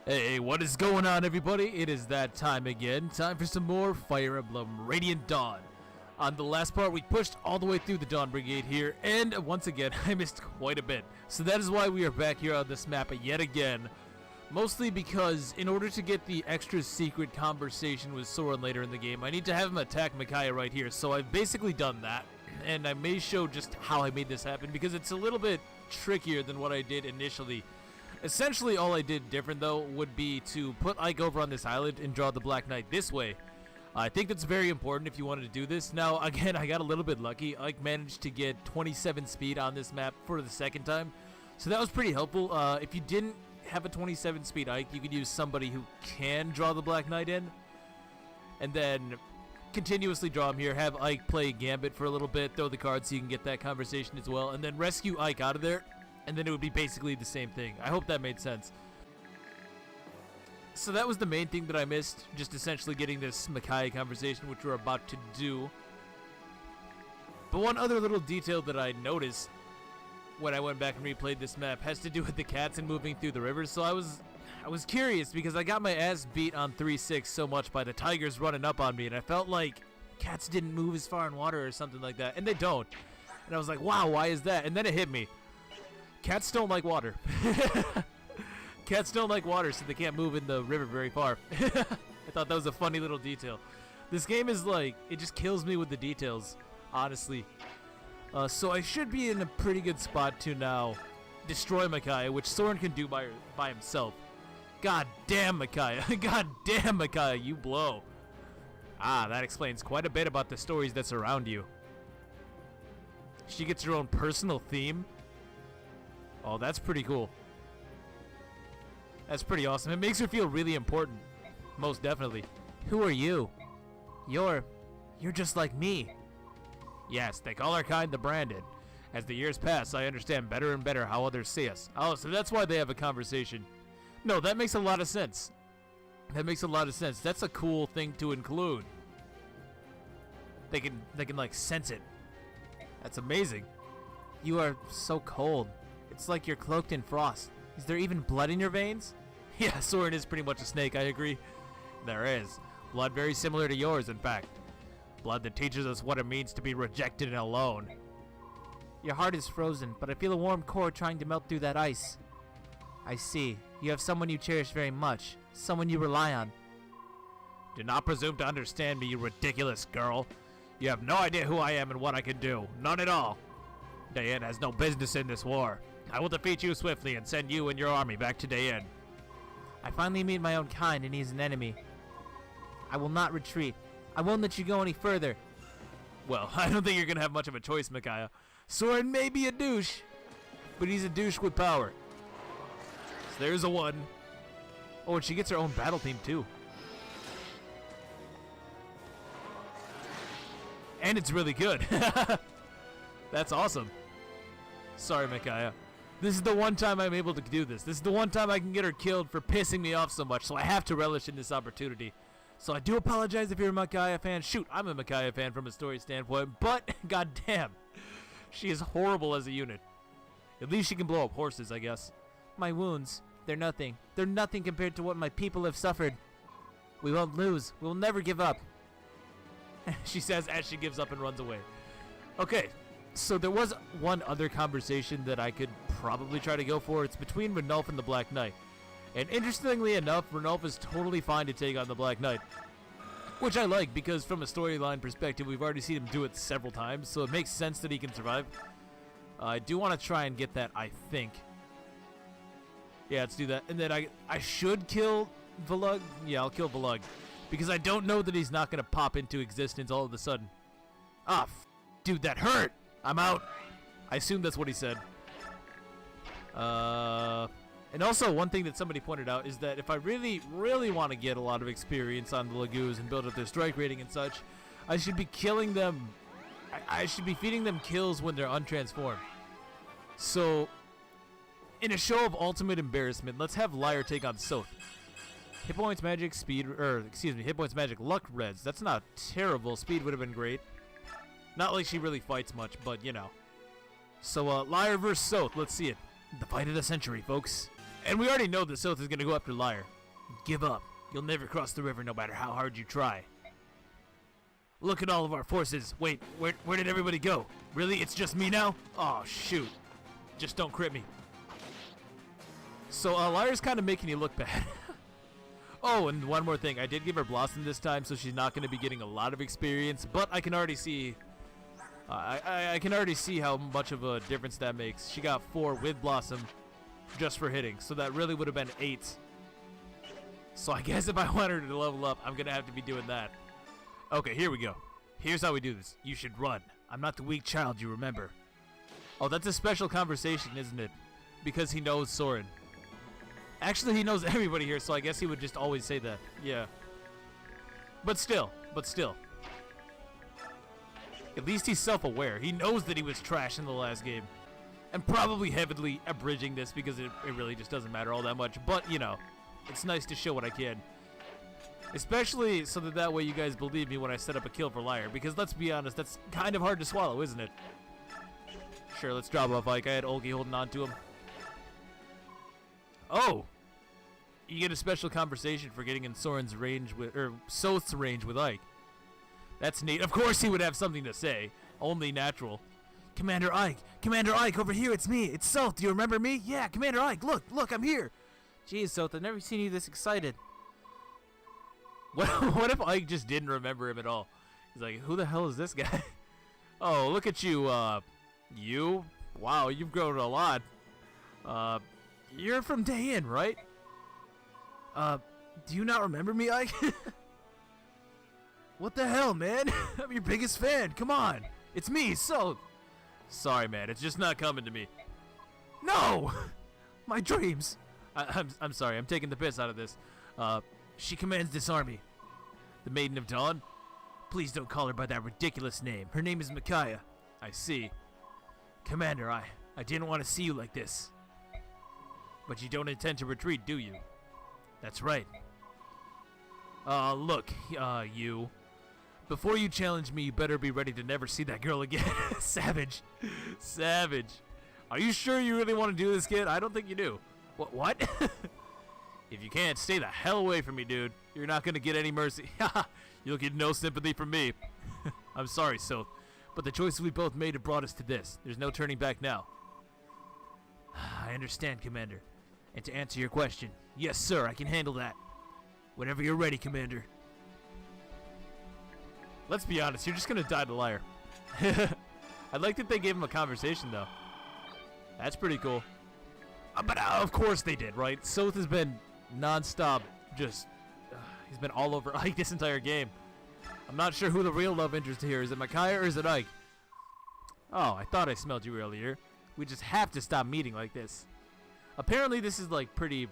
Hey, what is going on, everybody? It is that time again. Time for some more Fire Emblem Radiant Dawn. On the last part, we pushed all the way through the Dawn Brigade here, and once again, I missed quite a bit. So that is why we are back here on this map yet again. Mostly because, in order to get the extra secret conversation with Saren later in the game, I need to have him attack Micaiah right here. So I've basically done that, and I may show just how I made this happen, because it's a little bit trickier than what I did initially. Essentially, all I did different, though, would be to put Ike over on this island and draw the Black Knight this way. I think that's very important if you wanted to do this. Now, again, I got a little bit lucky. Ike managed to get 27 speed on this map for the second time, so that was pretty helpful. If you didn't have a 27 speed Ike, you could use somebody who can draw the Black Knight in, and then continuously draw him here, have Ike play Gambit for a little bit, throw the card so you can get that conversation as well, and then rescue Ike out of there. And then it would be basically the same thing. I hope that made sense. So that was the main thing that I missed, just essentially getting this Micaiah conversation, which we're about to do. But one other little detail that I noticed when I went back and replayed this map has to do with the cats and moving through the rivers. So I was curious because I got my ass beat on 3-6 so much by the tigers running up on me, and I felt like cats didn't move as far in water or something like that, and they don't. And I was like, wow, why is that? And then it hit me. Cats don't like water. Cats don't like water, so they can't move in the river very far. I thought that was a funny little detail. This game is like, it just kills me with the details, honestly. So I should be in a pretty good spot to now destroy Micaiah, which Saren can do by himself. God damn, Micaiah. God damn, Micaiah, you blow. Ah, that explains quite a bit about the stories that surround you. She gets her own personal theme. Oh, that's pretty cool. That's pretty awesome. It makes her feel really important. Most definitely. Who are you? You're just like me. Yes, they call our kind the Branded. As the years pass, I understand better and better how others see us. Oh, so that's why they have a conversation. No, that makes a lot of sense. That makes a lot of sense. That's a cool thing to include. They can like sense it. That's amazing. You are so cold. It's like you're cloaked in frost. Is there even blood in your veins? Yeah, Saren is pretty much a snake, I agree. There is. Blood very similar to yours, in fact. Blood that teaches us what it means to be rejected and alone. Your heart is frozen, but I feel a warm core trying to melt through that ice. I see. You have someone you cherish very much. Someone you rely on. Do not presume to understand me, you ridiculous girl. You have no idea who I am and what I can do. None at all. Dayan has no business in this war. I will defeat you swiftly and send you and your army back to Dayan. I finally meet my own kind and he's an enemy. I will not retreat. I won't let you go any further. Well, I don't think you're going to have much of a choice, Micaiah. Saren may be a douche, but he's a douche with power. So there's a 1. Oh, and she gets her own battle theme too. And it's really good. That's awesome. Sorry, Micaiah. This is the one time I'm able to do this. This is the one time I can get her killed for pissing me off so much, so I have to relish in this opportunity. So I do apologize if you're a Micaiah fan. Shoot, I'm a Micaiah fan from a story standpoint, but goddamn, she is horrible as a unit. At least she can blow up horses, I guess. My wounds, they're nothing. They're nothing compared to what my people have suffered. We won't lose. We will never give up. She says as she gives up and runs away. Okay. So there was one other conversation that I could probably try to go for. It's between Ranulf and the Black Knight. And interestingly enough, Ranulf is totally fine to take on the Black Knight. Which I like, because from a storyline perspective, we've already seen him do it several times, so it makes sense that he can survive. I do want to try and get that, I think. Yeah, let's do that. And then I should kill Volug. Yeah, I'll kill Volug. Because I don't know that he's not going to pop into existence all of a sudden. Ah, dude, that hurt! I'm out. I assume that's what he said. And also, one thing that somebody pointed out is that if I really, really want to get a lot of experience on the Lagoos and build up their strike rating and such, I should be killing them. I should be feeding them kills when they're untransformed. So, in a show of ultimate embarrassment, let's have Liar take on Soth. Hit points, magic, speed, hit points, magic, luck, reds. That's not terrible. Speed would have been great. Not like she really fights much, but you know. So, Liar versus Soth. Let's see it. The fight of the century, folks. And we already know that Soth is going to go after Liar. Give up. You'll never cross the river no matter how hard you try. Look at all of our forces. Wait, where did everybody go? Really? It's just me now? Oh, shoot. Just don't crit me. So, Lyra's kind of making you look bad. Oh, and one more thing. I did give her Blossom this time, so she's not going to be getting a lot of experience, but I can already see... I can already see how much of a difference that makes. She got 4 with Blossom just for hitting, so that really would have been 8. So I guess if I want her to level up, I'm going to have to be doing that. Okay, here we go. Here's how we do this. You should run. I'm not the weak child, you remember. Oh, that's a special conversation, isn't it? Because he knows Soren. Actually, he knows everybody here, so I guess he would just always say that. Yeah. But still. At least he's self-aware. He knows that he was trash in the last game. And probably heavily abridging this because it really just doesn't matter all that much. But, you know, it's nice to show what I can. Especially so that way you guys believe me when I set up a kill for Lyre. Because let's be honest, that's kind of hard to swallow, isn't it? Sure, let's drop off Ike. I had Olgi holding on to him. Oh! You get a special conversation for getting in Soren's range with, or Soth's range with Ike. That's neat. Of course he would have something to say. Only natural. Commander Ike! Commander Ike, over here, it's me! It's Soth, do you remember me? Yeah, Commander Ike, look, I'm here! Jeez, Soth, I've never seen you this excited. What if Ike just didn't remember him at all? He's like, who the hell is this guy? Oh, look at you, you? Wow, you've grown a lot. You're from Day Inn, right? Do you not remember me, Ike? What the hell, man? I'm your biggest fan, come on! It's me, so... Sorry, man, it's just not coming to me. No! My dreams! I'm sorry, I'm taking the piss out of this. She commands this army. The Maiden of Dawn? Please don't call her by that ridiculous name. Her name is Micaiah. I see. Commander, I didn't want to see you like this. But you don't intend to retreat, do you? That's right. Look, you. Before you challenge me, you better be ready to never see that girl again. Savage. Savage. Are you sure you really want to do this, kid? I don't think you do. What? If you can't, stay the hell away from me, dude. You're not going to get any mercy. You'll get no sympathy from me. I'm sorry, Soth, but the choices we both made have brought us to this. There's no turning back now. I understand, Commander. And to answer your question, yes, sir, I can handle that. Whenever you're ready, Commander. Let's be honest, you're just going to die to Lyre. I like that they gave him a conversation, though. That's pretty cool. But of course they did, right? Soth has been non-stop, just... he's been all over Ike this entire game. I'm not sure who the real love interest here is. Is it Micaiah or is it Ike? Oh, I thought I smelled you earlier. We just have to stop meeting like this. Apparently this is like pretty...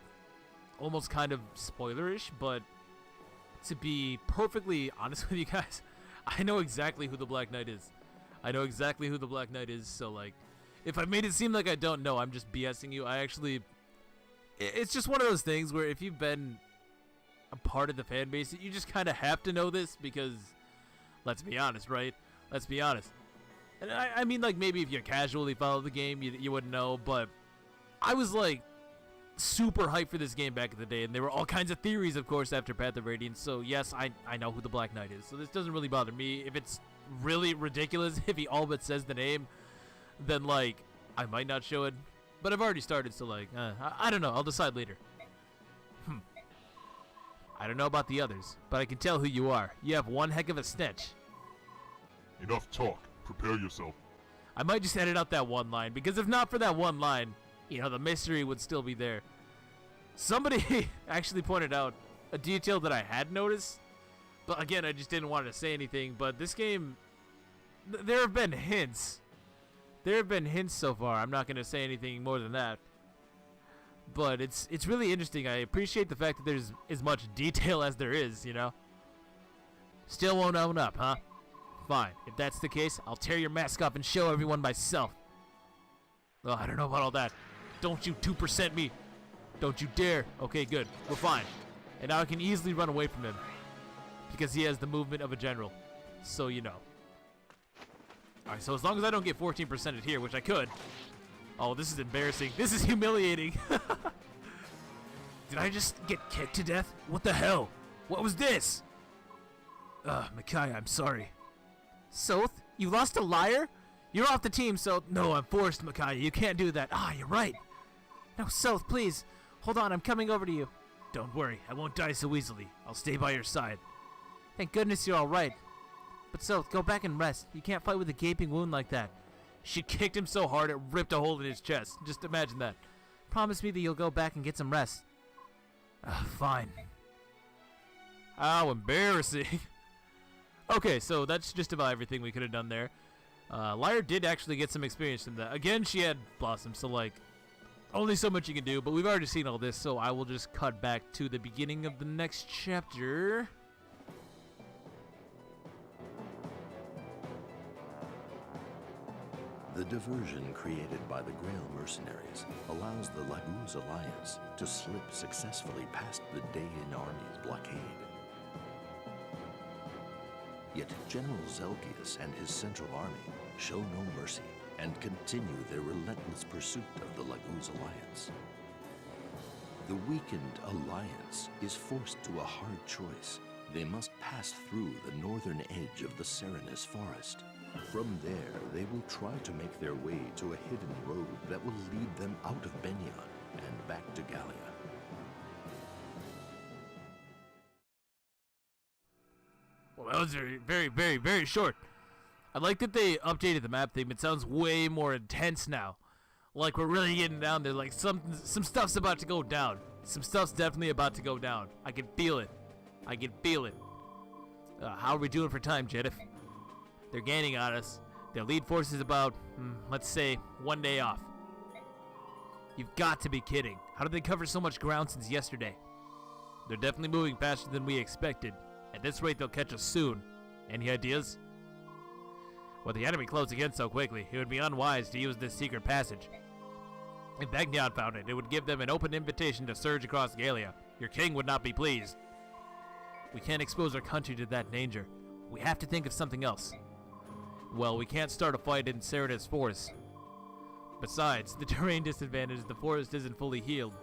almost kind of spoilerish, but... to be perfectly honest with you guys, I know exactly who the Black Knight is. I know exactly who the Black Knight is, so like... if I made it seem like I don't know, I'm just BSing you. I actually... it's just one of those things where if you've been a part of the fan base, you just kind of have to know this because... let's be honest, right? Let's be honest. And I mean, like, maybe if you casually follow the game, you wouldn't know, but... I was, like, super hyped for this game back in the day, and there were all kinds of theories, of course, after Path of Radiance, so yes, I know who the Black Knight is, so this doesn't really bother me. If it's really ridiculous, if he all but says the name, then, like, I might not show it, but I've already started, so, like, I don't know, I'll decide later. I don't know about the others, but I can tell who you are. You have one heck of a stench. Enough talk. Prepare yourself. I might just edit out that one line, because if not for that one line, you know, the mystery would still be there. Somebody actually pointed out a detail that I had noticed, but again, I just didn't want to say anything, but this game, there have been hints. There have been hints so far. I'm not going to say anything more than that. But it's really interesting. I appreciate the fact that there's as much detail as there is, you know. Still won't own up, huh? Fine. If that's the case, I'll tear your mask off and show everyone myself. Oh, I don't know about all that. Don't you 2% me. Don't you dare. Okay, good. We're fine. And now I can easily run away from him. Because he has the movement of a general. So, you know. Alright, so as long as I don't get 14%ed here, which I could. Oh, this is embarrassing. This is humiliating. Did I just get kicked to death? What the hell? What was this? Micaiah, I'm sorry. Soth, you lost a liar? You're off the team, Soth. No, I'm forced, Micaiah. You can't do that. Ah, you're right. No, Soth, please. Hold on, I'm coming over to you. Don't worry, I won't die so easily. I'll stay by your side. Thank goodness you're all right. But Soth, go back and rest. You can't fight with a gaping wound like that. She kicked him so hard it ripped a hole in his chest. Just imagine that. Promise me that you'll go back and get some rest. Fine. How embarrassing. Okay, so that's just about everything we could have done there. Lyre did actually get some experience from that. Again, she had Blossom, so like, only so much you can do, but we've already seen all this, so I will just cut back to the beginning of the next chapter. The diversion created by the Grail mercenaries allows the Laguz Alliance to slip successfully past the Dayan army's blockade. Yet General Zelgius and his Central Army show no mercy and continue their relentless pursuit of the Laguz Alliance. The weakened Alliance is forced to a hard choice. They must pass through the northern edge of the Saren Forest. From there, they will try to make their way to a hidden road that will lead them out of Benyon and back to Gallia. Well, that was very short. I like that they updated the map theme. It sounds way more intense now. Like we're really getting down there. Like some stuff's about to go down. Some stuff's definitely about to go down. I can feel it. I can feel it. How are we doing for time, Jedif? They're gaining on us. Their lead force is about, let's say, 1 day off. You've got to be kidding. How did they cover so much ground since yesterday? They're definitely moving faster than we expected. At this rate, they'll catch us soon. Any ideas? With the enemy close again so quickly, it would be unwise to use this secret passage. If Benyon found it, it would give them an open invitation to surge across Gallia. Your king would not be pleased. We can't expose our country to that danger. We have to think of something else. Well, we can't start a fight in Saren Forest. Besides, the terrain disadvantage, the forest isn't fully healed,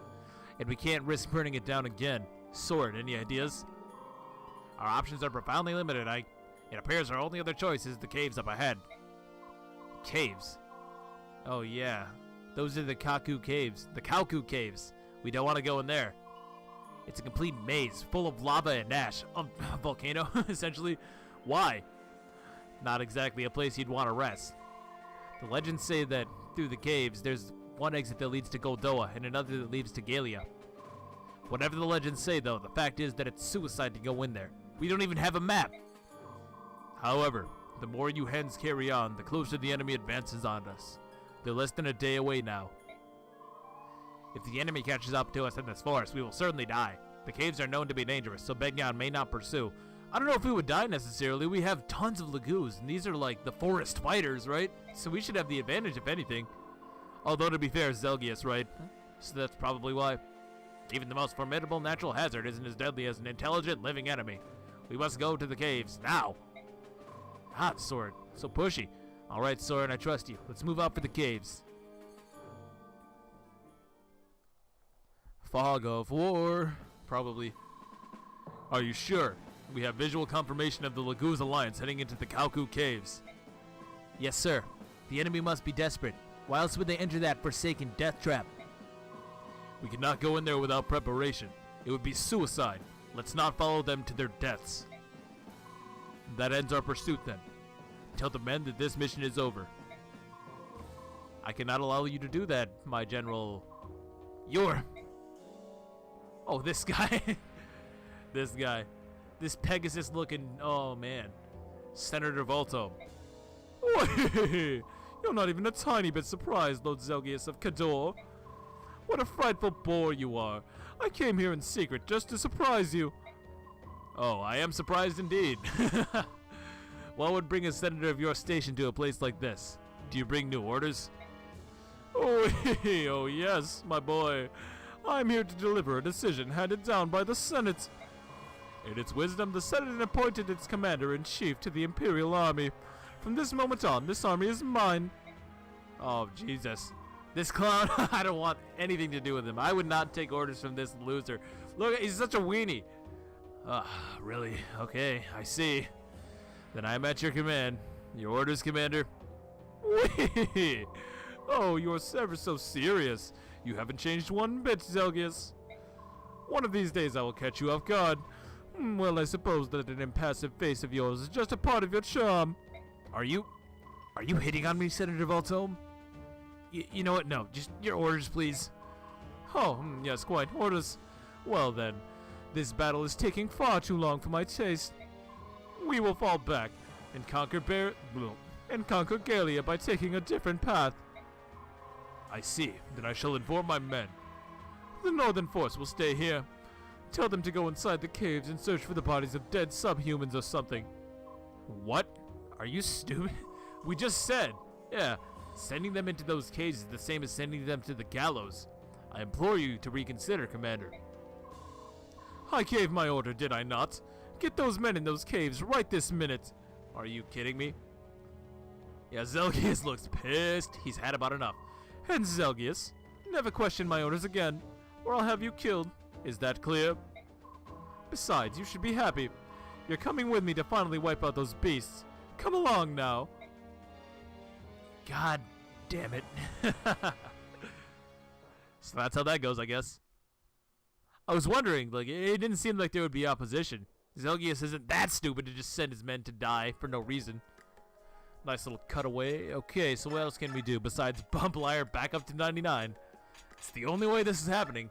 and we can't risk burning it down again. Sword, any ideas? Our options are profoundly limited. It appears our only other choice is the caves up ahead. Caves? Oh yeah, those are the Kaku caves. The Kauku caves. We don't want to go in there. It's a complete maze, full of lava and ash. A volcano, essentially. Why? Not exactly a place you'd want to rest. The legends say that through the caves, there's one exit that leads to Goldoa and another that leads to Gallia. Whatever the legends say, though, the fact is that it's suicide to go in there. We don't even have a map. However, the more you hens carry on, the closer the enemy advances on us. They're less than a day away now. If the enemy catches up to us in this forest, we will certainly die. The caves are known to be dangerous, so Benyon may not pursue. I don't know if we would die necessarily. We have tons of Laguz, and these are like the forest fighters, right? So we should have the advantage if anything. Although to be fair, Zelgius, right? So that's probably why. Even the most formidable natural hazard isn't as deadly as an intelligent living enemy. We must go to the caves, now! Ah, Soren, so pushy. Alright, Soren, I trust you. Let's move out for the caves. Fog of war. Probably. Are you sure? We have visual confirmation of the Laguz Alliance heading into the Kauku caves. Yes, sir. The enemy must be desperate. Why else would they enter that forsaken death trap? We cannot go in there without preparation. It would be suicide. Let's not follow them to their deaths. That ends our pursuit then. Tell the men that this mission is over. I cannot allow you to do that, my general. Oh, this guy. This guy. This Pegasus looking, oh man. Senator Volto. Wait, you're not even a tiny bit surprised, Lord Zelgius of Cador. What a frightful bore you are. I came here in secret just to surprise you. Oh, I am surprised indeed. What would bring a senator of your station to a place like this? Do you bring new orders? Oh yes, my boy. I'm here to deliver a decision handed down by the Senate. In its wisdom, the Senate appointed its commander-in-chief to the Imperial Army. From this moment on, this army is mine. Oh, Jesus. This clown, I don't want anything to do with him. I would not take orders from this loser. Look, he's such a weenie. Really? Okay, I see. Then I'm at your command. Your orders, Commander. Wee! Oh, you're ever so serious. You haven't changed one bit, Zelgius. One of these days I will catch you off guard. Well, I suppose that an impassive face of yours is just a part of your charm. Are you hitting on me, Senator Voltome? You know what? No, just your orders, please. Oh, yes, quite. Orders. Well then, this battle is taking far too long for my taste. We will fall back and conquer Galia by taking a different path. I see. Then I shall inform my men. The Northern Force will stay here. Tell them to go inside the caves and search for the bodies of dead subhumans or something. What? Are you stupid? We just said. Yeah, sending them into those caves is the same as sending them to the gallows. I implore you to reconsider, Commander. I gave my order, did I not? Get those men in those caves right this minute. Are you kidding me? Yeah, Zelgius looks pissed. He's had about enough. And Zelgius, never question my orders again, or I'll have you killed. Is that clear? Besides, you should be happy. You're coming with me to finally wipe out those beasts. Come along now. God damn it. So that's how that goes, I guess. I was wondering, like, it didn't seem like there would be opposition. Zelgius isn't that stupid to just send his men to die for no reason. Nice little cutaway. Okay, so what else can we do besides bump Liar back up to 99? It's the only way this is happening.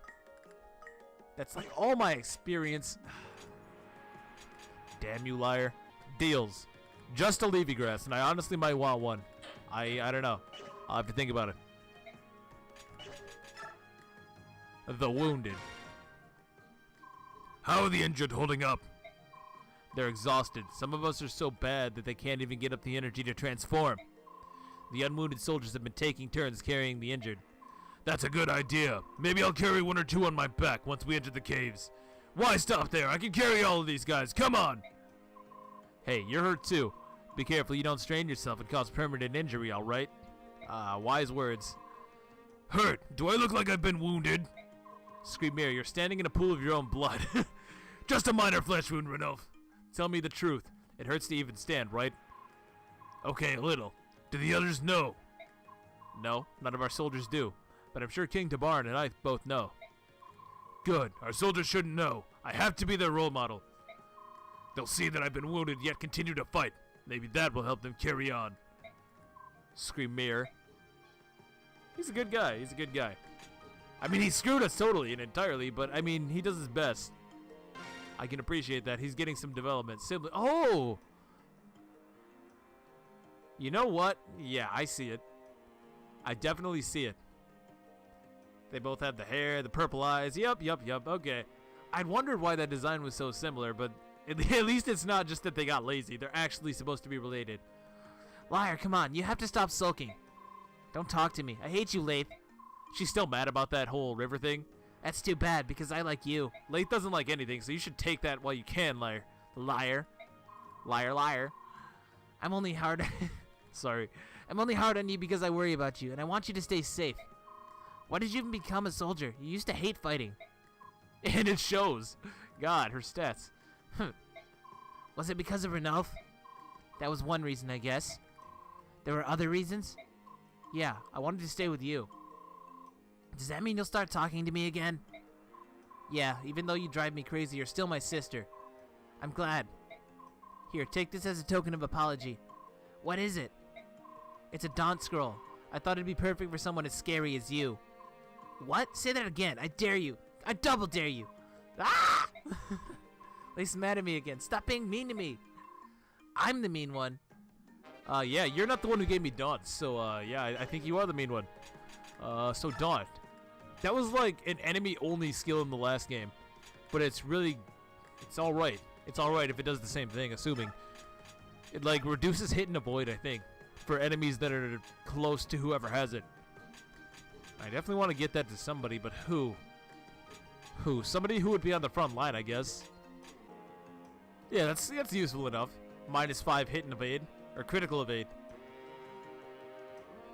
That's like all my experience. Damn you, Liar. Deals. Just a Levy Grass, and I honestly might want one. I don't know. I'll have to think about it. The wounded. How are the injured holding up? They're exhausted. Some of us are so bad that they can't even get up the energy to transform. The unwounded soldiers have been taking turns carrying the injured. That's a good idea. Maybe I'll carry one or two on my back once we enter the caves. Why stop there? I can carry all of these guys. Come on! Hey, you're hurt too. Be careful you don't strain yourself and cause permanent injury, alright? Wise words. Hurt? Do I look like I've been wounded? Screamer, you're standing in a pool of your own blood. Just a minor flesh wound, Ranulf. Tell me the truth. It hurts to even stand, right? Okay, a little. Do the others know? No, none of our soldiers do. But I'm sure King Tabaran and I both know. Good. Our soldiers shouldn't know. I have to be their role model. They'll see that I've been wounded yet continue to fight. Maybe that will help them carry on. Screamer. He's a good guy. He's a good guy. I mean, he screwed us totally and entirely, but I mean, he does his best. I can appreciate that. He's getting some development. Oh! You know what? Yeah, I see it. I definitely see it. They both have the hair, the purple eyes. Yup. Okay. I'd wondered why that design was so similar, but at least it's not just that they got lazy. They're actually supposed to be related. Liar, come on. You have to stop sulking. Don't talk to me. I hate you, Laith. She's still mad about that whole river thing. That's too bad, because I like you. Laith doesn't like anything, so you should take that while you can, liar. Liar. Liar. I'm only hard... Sorry. I'm only hard on you because I worry about you, and I want you to stay safe. Why did you even become a soldier? You used to hate fighting. And it shows. God, her stats. Was it because of Ranulf? That was one reason, I guess. There were other reasons? Yeah, I wanted to stay with you. Does that mean you'll start talking to me again? Yeah, even though you drive me crazy, you're still my sister. I'm glad. Here, take this as a token of apology. What is it? It's a Daunt Scroll. I thought it'd be perfect for someone as scary as you. What? Say that again. I dare you. I double dare you. Ah! Lace's mad at me again. Stop being mean to me. I'm the mean one. Yeah, you're not the one who gave me Daunt, so, yeah, I think you are the mean one. So Daunt. That was like an enemy-only skill in the last game. But it's alright. It's alright if it does the same thing, assuming. It, like, reduces hit and avoid, I think, for enemies that are close to whoever has it. I definitely want to get that to somebody, but who? Who? Somebody who would be on the front line, I guess. Yeah, that's useful enough. -5 hit and evade. Or critical evade.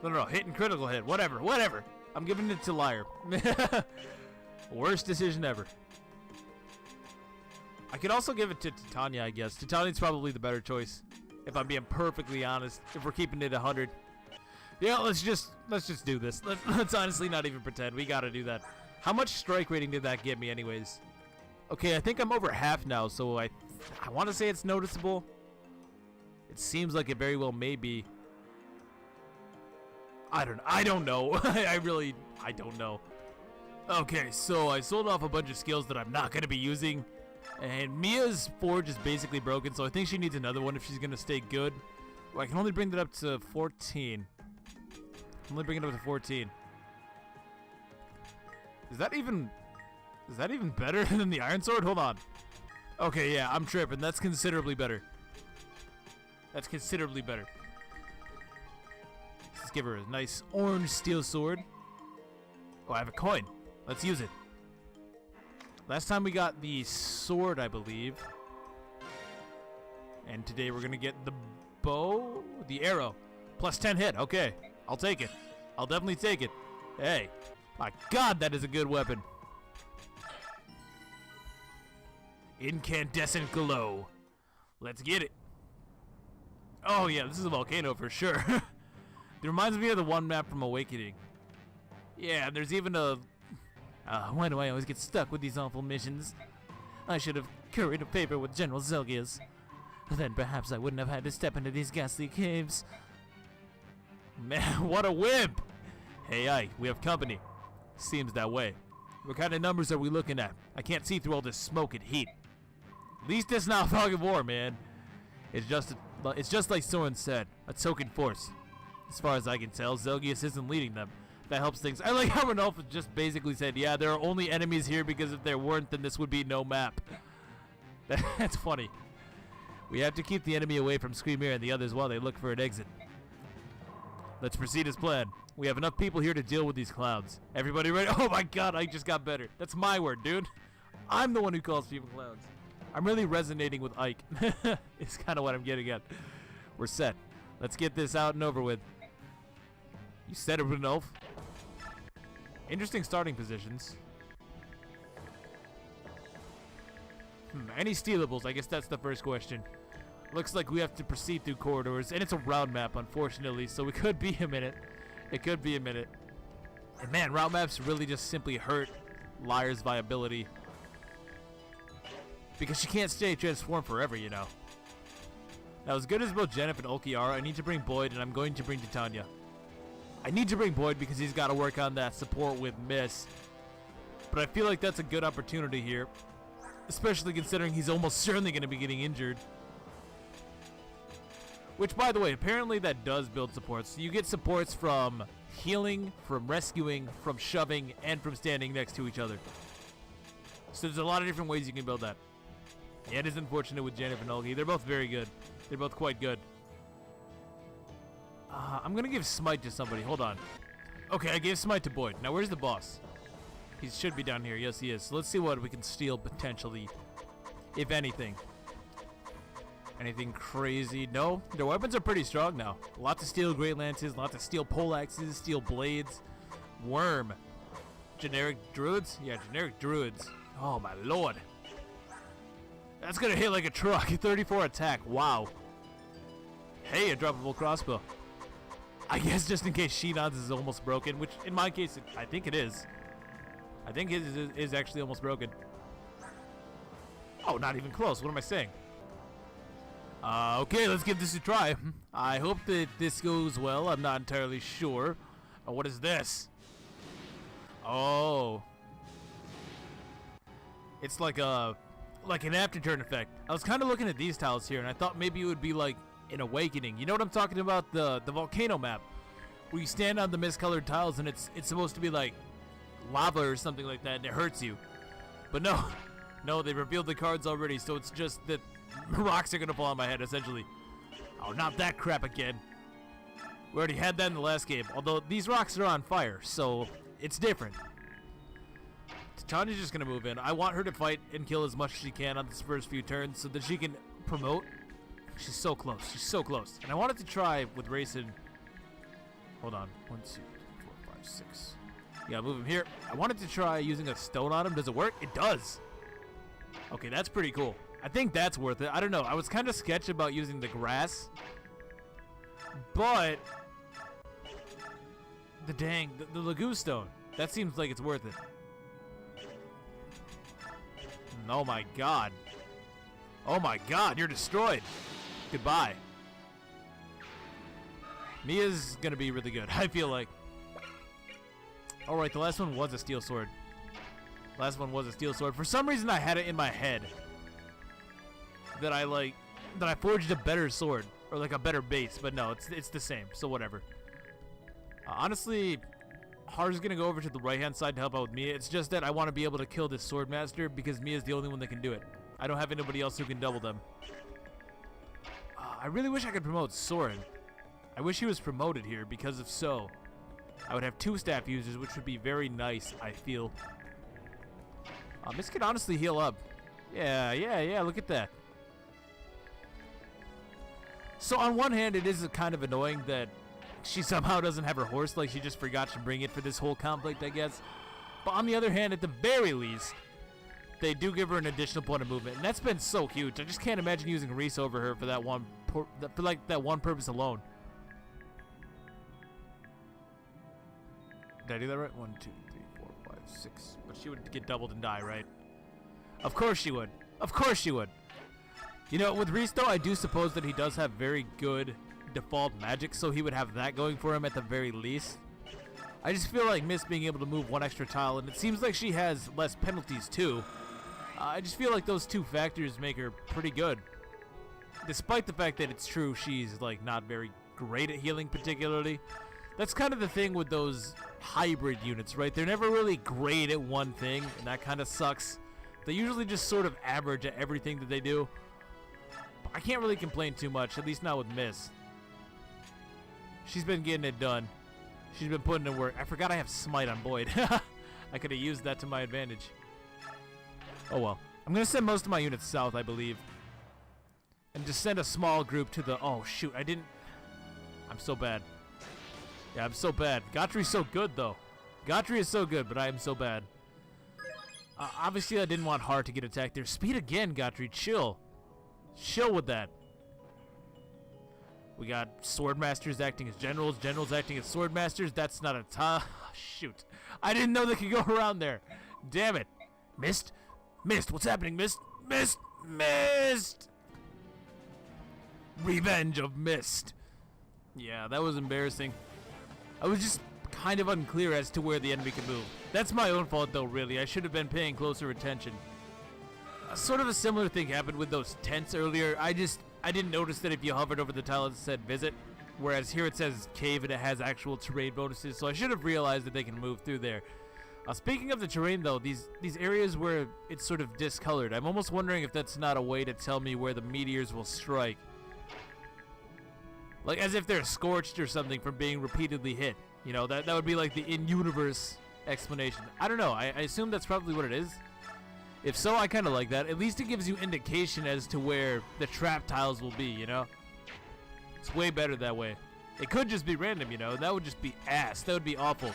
No, hit and critical hit. Whatever. I'm giving it to Liar. Worst decision ever. I could also give it to Titania, I guess. Titania's probably the better choice, if I'm being perfectly honest. If we're keeping it 100. Yeah, let's just do this. Let's honestly not even pretend. We gotta do that. How much strike rating did that get me anyways? Okay, I think I'm over half now, so I want to say it's noticeable. It seems like it very well may be. I don't know. I don't know. Okay, so I sold off a bunch of skills that I'm not going to be using. And Mia's forge is basically broken, so I think she needs another one if she's going to stay good. Well, I can only bring that up to 14. I'm only bringing it up to 14. Is that even better than the iron sword? Hold on. Okay, yeah, I'm tripping. That's considerably better. That's considerably better. Let's give her a nice orange steel sword. Oh, I have a coin. Let's use it. Last time we got the sword, I believe. And today we're going to get the bow, the arrow. Plus 10 hit. Okay, I'll take it. I'll definitely take it. Hey, my God, that is a good weapon. Incandescent glow. Let's get it. Oh yeah, this is a volcano for sure. It reminds me of the one map from Awakening. Yeah, there's even a... why do I always get stuck with these awful missions? I should have curried a favor with General Zelgius. Then perhaps I wouldn't have had to step into these ghastly caves. Man, what a wimp! Hey, Ike, we have company. Seems that way. What kind of numbers are we looking at? I can't see through all this smoke and heat. At least it's not fog of war, man. It's just like Soren said, a token force. As far as I can tell, Zelgius isn't leading them. That helps things. I like how Ranulph just basically said, yeah, there are only enemies here because if there weren't, then this would be no map. That's funny. We have to keep the enemy away from Screamir and the others while they look for an exit. Let's proceed as planned. We have enough people here to deal with these clouds. Everybody ready? Oh my God, I just got better. That's my word, dude. I'm the one who calls people clouds. I'm really resonating with Ike. It's kind of what I'm getting at. We're set. Let's get this out and over with. You said it, Ranulph. Interesting starting positions. Any stealables? I guess that's the first question. Looks like we have to proceed through corridors, and it's a round map, unfortunately, so it could be a minute. It could be a minute. And man, round maps really just simply hurt Liar's viability. Because she can't stay transformed forever, you know. Now, as good as both Jennifer and Ulki are, I need to bring Boyd, and I'm going to bring Titania. I need to bring Boyd because he's got to work on that support with Miss. But I feel like that's a good opportunity here. Especially considering he's almost certainly going to be getting injured. Which, by the way, apparently that does build supports. So you get supports from healing, from rescuing, from shoving, and from standing next to each other. So there's a lot of different ways you can build that. Yeah, it is unfortunate with Janet and Olgi. They're both very good. They're both quite good. I'm going to give Smite to somebody. Hold on. Okay, I gave Smite to Boyd. Now, where's the boss? He should be down here. Yes, he is. So let's see what we can steal potentially, if anything. Anything crazy? No? Their weapons are pretty strong now. Lots of steel great lances, lots of steel poleaxes, steel blades. Worm. Generic druids? Yeah, generic druids. Oh, my lord. That's going to hit like a truck. 34 attack. Wow. Hey, a droppable crossbow. I guess just in case Sheenon's is almost broken, which in my case, I think it is. I think his is actually almost broken. Oh, not even close. What am I saying? Okay, let's give this a try. I hope that this goes well. I'm not entirely sure. Oh, what is this? Oh. It's like an afterturn effect. I was kind of looking at these tiles here, and I thought maybe it would be like an Awakening. You know what I'm talking about? The volcano map. Where you stand on the miscolored tiles, and it's supposed to be like lava or something like that, and it hurts you. But no. No, they revealed the cards already, so it's just that rocks are going to fall on my head, essentially. Oh, not that crap again. We already had that in the last game, although these rocks are on fire, so it's different. Titania's just going to move in. I want her to fight and kill as much as she can on this first few turns so that she can promote. She's so close. She's so close. And I wanted to try with Rayson. Hold on. 1, 2, 3, 4, 5, 6. Yeah, move him here. I wanted to try using a stone on him. Does it work? It does. Okay, that's pretty cool. I think that's worth it. I don't know. I was kind of sketchy about using the grass. But the Lagoo stone. That seems like it's worth it. Oh my god. Oh my god, you're destroyed. Goodbye. Mia's gonna be really good, I feel like. Alright, the last one was a steel sword. Last one was a steel sword. For some reason I had it in my head that I forged a better sword. Or like a better base, but no, it's the same, so whatever. Honestly, Haru's gonna go over to the right-hand side to help out with Mia. It's just that I want to be able to kill this Swordmaster because Mia's the only one that can do it. I don't have anybody else who can double them. I really wish I could promote Soren. I wish he was promoted here because if so, I would have 2 staff users, which would be very nice, I feel. This could honestly heal up. Yeah, look at that. So on one hand, it is kind of annoying that she somehow doesn't have her horse, like she just forgot to bring it for this whole conflict, I guess. But on the other hand, at the very least, they do give her an additional point of movement, and that's been so huge. I just can't imagine using Reese over her for that one, that one purpose alone. Did I do that right? 1, 2, 3, 4, 5, 6. But she would get doubled and die, right? Of course she would. Of course she would. You know, with Reese, though, I do suppose that he does have very good default magic, so he would have that going for him at the very least. I just feel like Miss being able to move 1 extra tile, and it seems like she has less penalties, too. I just feel like those 2 factors make her pretty good. Despite the fact that it's true she's, like, not very great at healing particularly. That's kind of the thing with those hybrid units, right? They're never really great at one thing, and that kind of sucks. They usually just sort of average at everything that they do. I can't really complain too much, at least not with Miss. She's been getting it done. She's been putting in work. I forgot I have Smite on Boyd. I could have used that to my advantage. Oh well. I'm going to send most of my units south, I believe. And just send a small group to the... Oh, shoot. I didn't... I'm so bad. Yeah, I'm so bad. Gotry's so good, though. Gotry is so good, but I am so bad. Obviously, I didn't want Har to get attacked there. Speed again, Gotry. Chill. Chill with that. We got Swordmasters acting as generals, generals acting as Swordmasters. That's not a shoot. I didn't know they could go around there. Damn it. Mist? Mist, what's happening, Mist? Mist! Mist! Revenge of Mist. Yeah, that was embarrassing. I was just kind of unclear as to where the enemy could move. That's my own fault, though, really. I should have been paying closer attention. Sort of a similar thing happened with those tents earlier. I didn't notice that if you hovered over the tile it said visit, whereas here it says cave and it has actual terrain bonuses, so I should have realized that they can move through there. Speaking of the terrain, though, these areas where it's sort of discolored, I'm almost wondering if that's not a way to tell me where the meteors will strike. Like as if they're scorched or something from being repeatedly hit. You know, that would be like the in-universe explanation. I don't know. I assume that's probably what it is. If so, I kind of like that. At least it gives you indication as to where the trap tiles will be, you know? It's way better that way. It could just be random, you know? That would just be ass. That would be awful.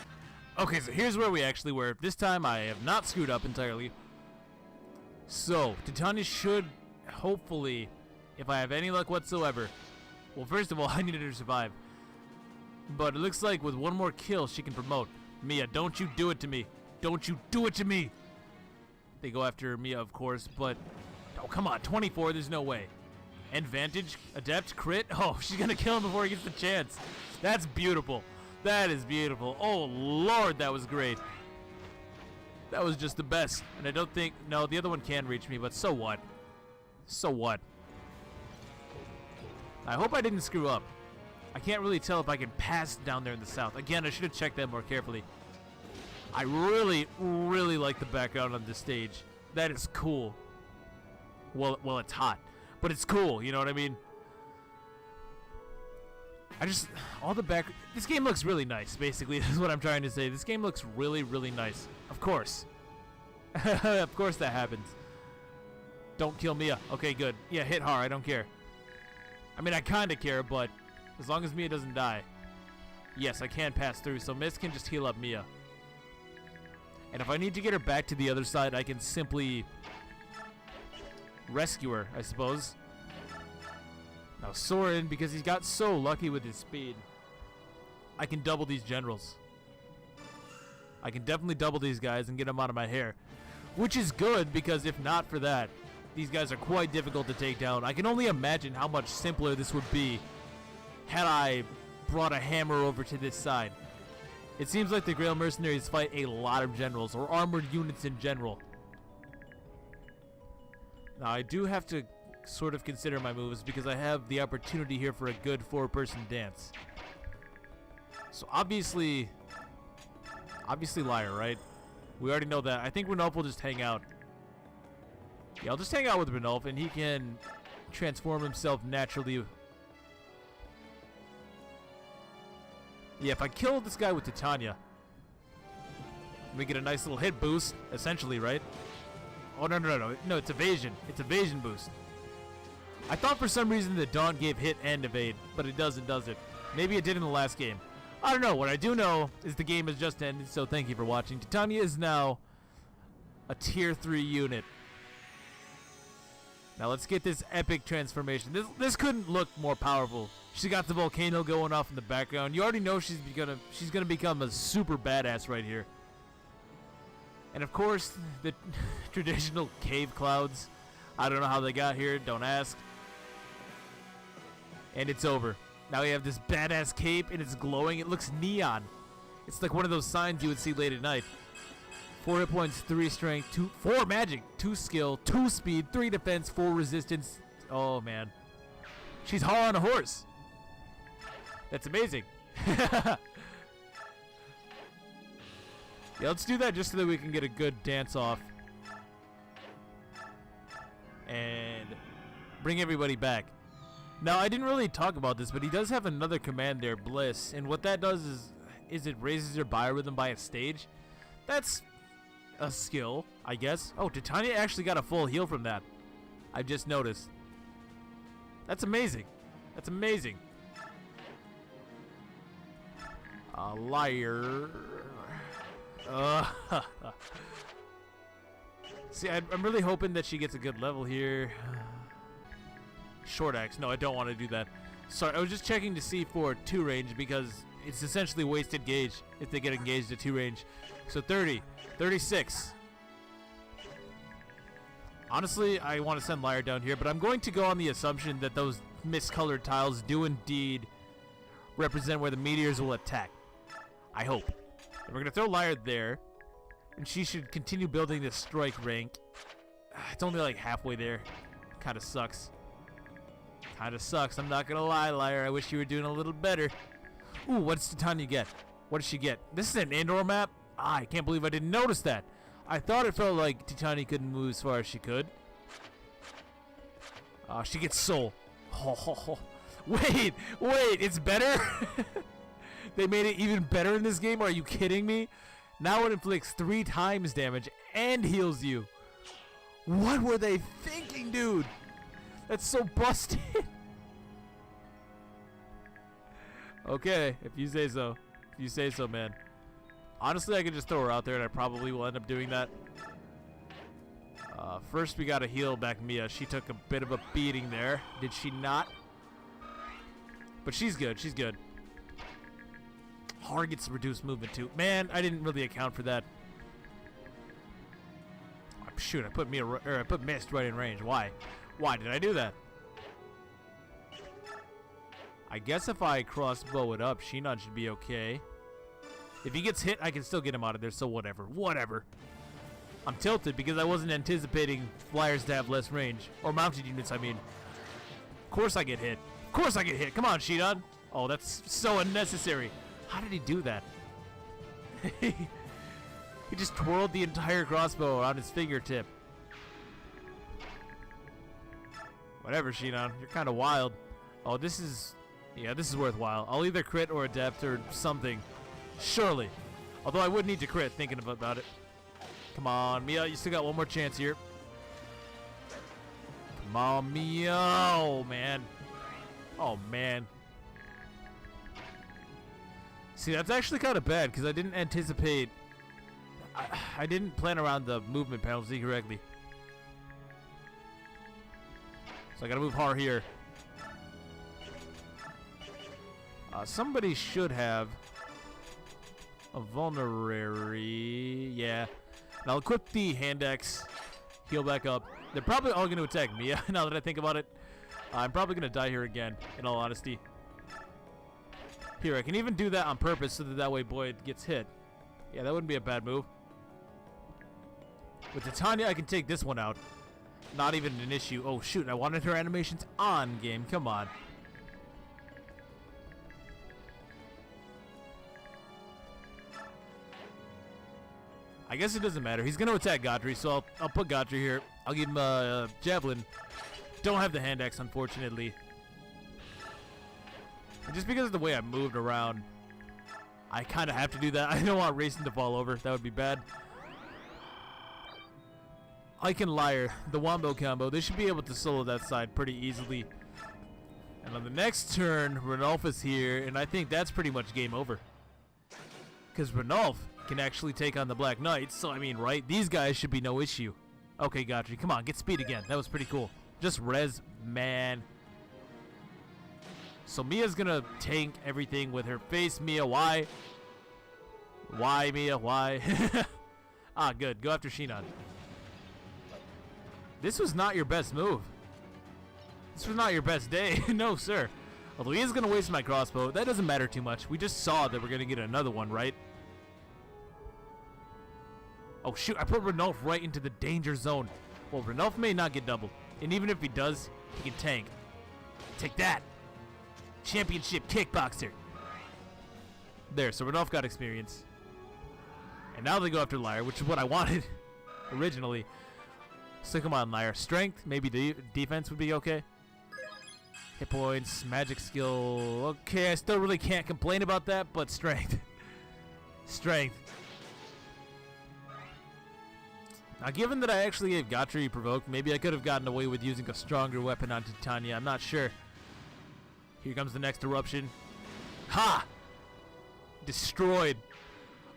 Okay, so here's where we actually were. This time I have not screwed up entirely. So, Titania should, hopefully, if I have any luck whatsoever... Well, first of all, I needed her to survive. But it looks like with 1 more kill, she can promote. Mia, don't you do it to me. Don't you do it to me. They go after Mia, of course, but... Oh, come on, 24, there's no way. Advantage, adept, crit? Oh, she's gonna kill him before he gets the chance. That's beautiful. That is beautiful. Oh, Lord, that was great. That was just the best. And I don't think... No, the other one can reach me, but so what? So what? I hope I didn't screw up. I can't really tell if I can pass down there in the south. Again, I should have checked that more carefully. I really, really like the background on this stage. That is cool. Well, it's hot, but it's cool. You know what I mean? This game looks really nice, basically. This is what I'm trying to say. This game looks really, really nice. Of course. Of course that happens. Don't kill Mia. Okay, good. Yeah, hit Har. I don't care. I mean, I kind of care, but as long as Mia doesn't die. Yes, I can pass through, so Mist can just heal up Mia. And if I need to get her back to the other side, I can simply rescue her, I suppose. Now Soren, because he's got so lucky with his speed, I can double these generals. I can definitely double these guys and get them out of my hair. Which is good, because if not for that, these guys are quite difficult to take down. I can only imagine how much simpler this would be had I brought a hammer over to this side. It seems like the Grail Mercenaries fight a lot of generals, or armored units in general. Now, I do have to sort of consider my moves, because I have the opportunity here for a good 4-person dance. So obviously Liar, right? We already know that. I think Ranulf will just hang out. Yeah, I'll just hang out with Ranulf, and he can transform himself naturally. Yeah, if I kill this guy with Titania, we get a nice little hit boost, essentially, right? Oh, no, it's evasion. It's evasion boost. I thought for some reason that Dawn gave hit and evade, but it doesn't, does it? Maybe it did in the last game. I don't know. What I do know is the game has just ended, so thank you for watching. Titania is now a tier 3 unit. Now let's get this epic transformation. This couldn't look more powerful. She got the volcano going off in the background. You already know she's gonna become a super badass right here. And of course, the traditional cave clouds. I don't know how they got here. Don't ask. And it's over. Now we have this badass cape, and it's glowing. It looks neon. It's like one of those signs you would see late at night. 4 hit points, 3 strength, 4 magic, 2 skill, 2 speed, 3 defense, 4 resistance. Oh, man. She's hot on a horse. That's amazing. Yeah, let's do that just so that we can get a good dance off. And bring everybody back. Now, I didn't really talk about this, but he does have another command there, Bliss. And what that does is it raises your biorhythm by a stage. That's a skill, I guess. Oh, Titania actually got a full heal from that. I just noticed. That's amazing. That's amazing. Liar. See, I'm really hoping that she gets a good level here. Short axe. No, I don't want to do that. Sorry, I was just checking to see for 2 range, because it's essentially wasted gauge if they get engaged at 2 range. So 30, 36. Honestly, I want to send Liar down here, but I'm going to go on the assumption that those miscolored tiles do indeed represent where the meteors will attack. I hope. And we're going to throw Liar there, and she should continue building this strike rank. It's only like halfway there. Kind of sucks. Kind of sucks. I'm not going to lie, Liar. I wish you were doing a little better. Ooh, what does Titania get? What does she get? This is an indoor map? Ah, I can't believe I didn't notice that. I thought it felt like Titania couldn't move as far as she could. She gets soul. Oh, wait, it's better? They made it even better in this game? Are you kidding me? Now it inflicts 3 times damage and heals you. What were they thinking, dude? That's so busted. Okay, if you say so. If you say so, man. Honestly, I could just throw her out there, and I probably will end up doing that. First, we got to heal back Mia. She took a bit of a beating there. Did she not? But she's good. She's good. Har gets reduced movement, too. Man, I didn't really account for that. Oh, shoot, I put Mist right in range. Why? Why did I do that? I guess if I crossbow it up, Shinon should be okay. If he gets hit, I can still get him out of there, so whatever. Whatever. I'm tilted because I wasn't anticipating flyers to have less range. Or mounted units, I mean. Of course I get hit. Of course I get hit. Come on, Shinon. Oh, that's so unnecessary. How did he do that? He just twirled the entire crossbow on his fingertip. Whatever, Shinon. You're kind of wild. Oh, this is... Yeah, this is worthwhile. I'll either crit or adapt or something. Surely. Although I would need to crit thinking about it. Come on, Mia. You still got one more chance here. Come on, Mia. Oh, man. Oh, man. See, that's actually kind of bad because I didn't anticipate I didn't plan around the movement penalty correctly. So I gotta move hard here. Somebody should have a vulnerary. Yeah. And I'll equip the hand axe. Heal back up. They're probably all going to attack Mia now that I think about it. I'm probably going to die here again, in all honesty. Here, I can even do that on purpose so that way Boyd gets hit. Yeah, that wouldn't be a bad move. With Titania, I can take this one out. Not even an issue. Oh, shoot. I wanted her animations on game. Come on. I guess it doesn't matter. He's going to attack Godfrey, so I'll put Godfrey here. I'll give him a javelin. Don't have the hand axe, unfortunately. And just because of the way I moved around, I kind of have to do that. I don't want Racing to fall over. That would be bad. Ike and Liar, the Wombo combo, they should be able to solo that side pretty easily. And on the next turn, Ranulph is here, and I think that's pretty much game over. Because Ranulph can actually take on the Black Knights, so I mean, right? These guys should be no issue. Okay, Godfrey, come on, get speed again. That was pretty cool. Just res, man. So Mia's gonna tank everything with her face. Mia, why? Why, Mia, why? Ah, good. Go after Shinon. This was not your best move. This was not your best day. No, sir. Although he is gonna waste my crossbow, that doesn't matter too much. We just saw that we're gonna get another one, right? Oh, shoot, I put Ranulph right into the danger zone. Well, Ranulph may not get doubled. And even if he does, he can tank. Take that. Championship kickboxer. There, so Ranulph got experience. And now they go after Liar, which is what I wanted originally. So come on, Liar. Strength, maybe defense would be okay. Hit points, magic skill. Okay, I still really can't complain about that, but strength. Strength. Now, given that I actually gave Godfrey Provoke, maybe I could have gotten away with using a stronger weapon on Titania. I'm not sure. Here comes the next eruption. Ha! Destroyed.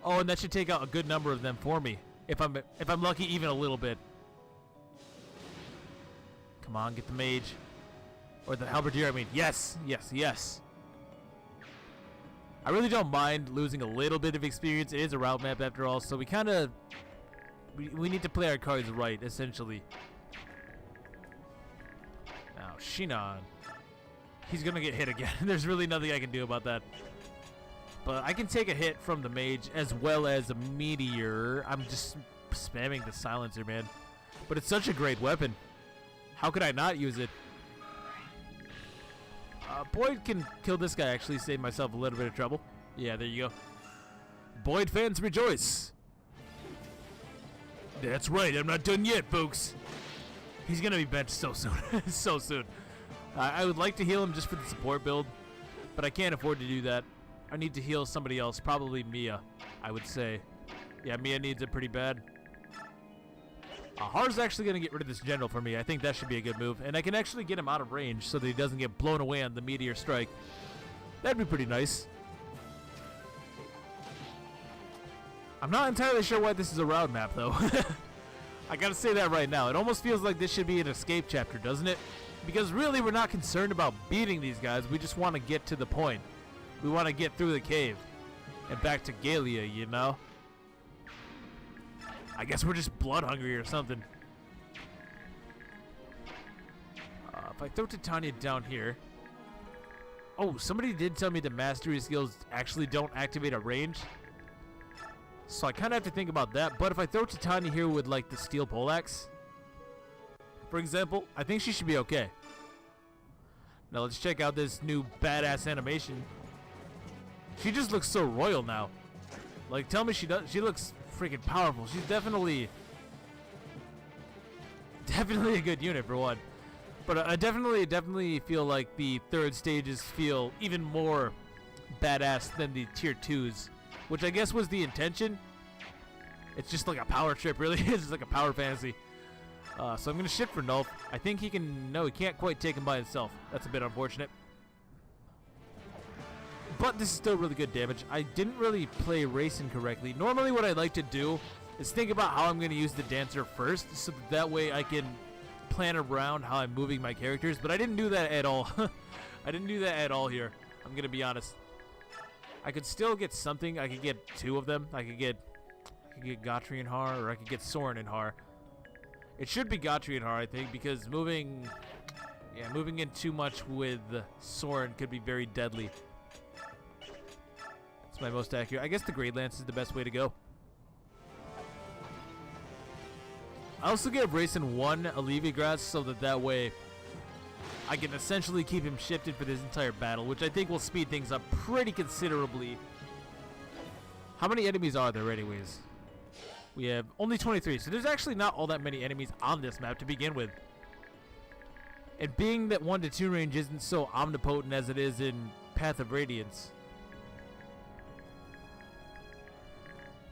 Oh, and that should take out a good number of them for me. If I'm lucky, even a little bit. Come on, get the mage. Or the halberdier, I mean. Yes, yes, yes. I really don't mind losing a little bit of experience. It is a route map after all, so we kind of... We need to play our cards right, essentially. Now, Shinon. He's going to get hit again. There's really nothing I can do about that. But I can take a hit from the mage as well as a meteor. I'm just spamming the silencer, man. But it's such a great weapon. How could I not use it? Boyd can kill this guy, actually. Save myself a little bit of trouble. Yeah, there you go. Boyd fans rejoice. That's right, I'm not done yet, folks. He's going to be benched so soon. So soon. I would like to heal him just for the support build, but I can't afford to do that. I need to heal somebody else, probably Mia, I would say. Yeah, Mia needs it pretty bad. Har's actually going to get rid of this general for me. I think that should be a good move. And I can actually get him out of range so that he doesn't get blown away on the meteor strike. That'd be pretty nice. I'm not entirely sure why this is a route map, though. I gotta say that right now. It almost feels like this should be an escape chapter, doesn't it? Because really, we're not concerned about beating these guys. We just want to get to the point. We want to get through the cave and back to Galia, you know? I guess we're just blood hungry or something. If I throw Titania down here... Oh, somebody did tell me the mastery skills actually don't activate at range. So I kind of have to think about that. But if I throw Titania here with, like, the steel poleaxe, for example, I think she should be okay. Now let's check out this new badass animation. She just looks so royal now. Like, tell me she looks freaking powerful. She's definitely a good unit for one. But I definitely feel like the third stages feel even more badass than the tier 2s. Which I guess was the intention. It's just like a power trip, really. It's just like a power fantasy. So I'm going to shift for Nulf. I think he can... No, he can't quite take him by himself. That's a bit unfortunate. But this is still really good damage. I didn't really play Racing correctly. Normally what I like to do is think about how I'm going to use the dancer first, so that way I can plan around how I'm moving my characters. But I didn't do that at all. I didn't do that at all here. I'm going to be honest. I could still get something. I could get 2 of them. I could get Gotri and Har, or I could get Soren and Har. It should be Gotri and Har, I think, because moving in too much with Soren could be very deadly. That's my most accurate. I guess the Great Lance is the best way to go. I also gave Rayson 1 Alleviate Grass so that way I can essentially keep him shifted for this entire battle, which I think will speed things up pretty considerably. How many enemies are there anyways? We have only 23, so there's actually not all that many enemies on this map to begin with. And being that 1 to 2 range isn't so omnipotent as it is in Path of Radiance,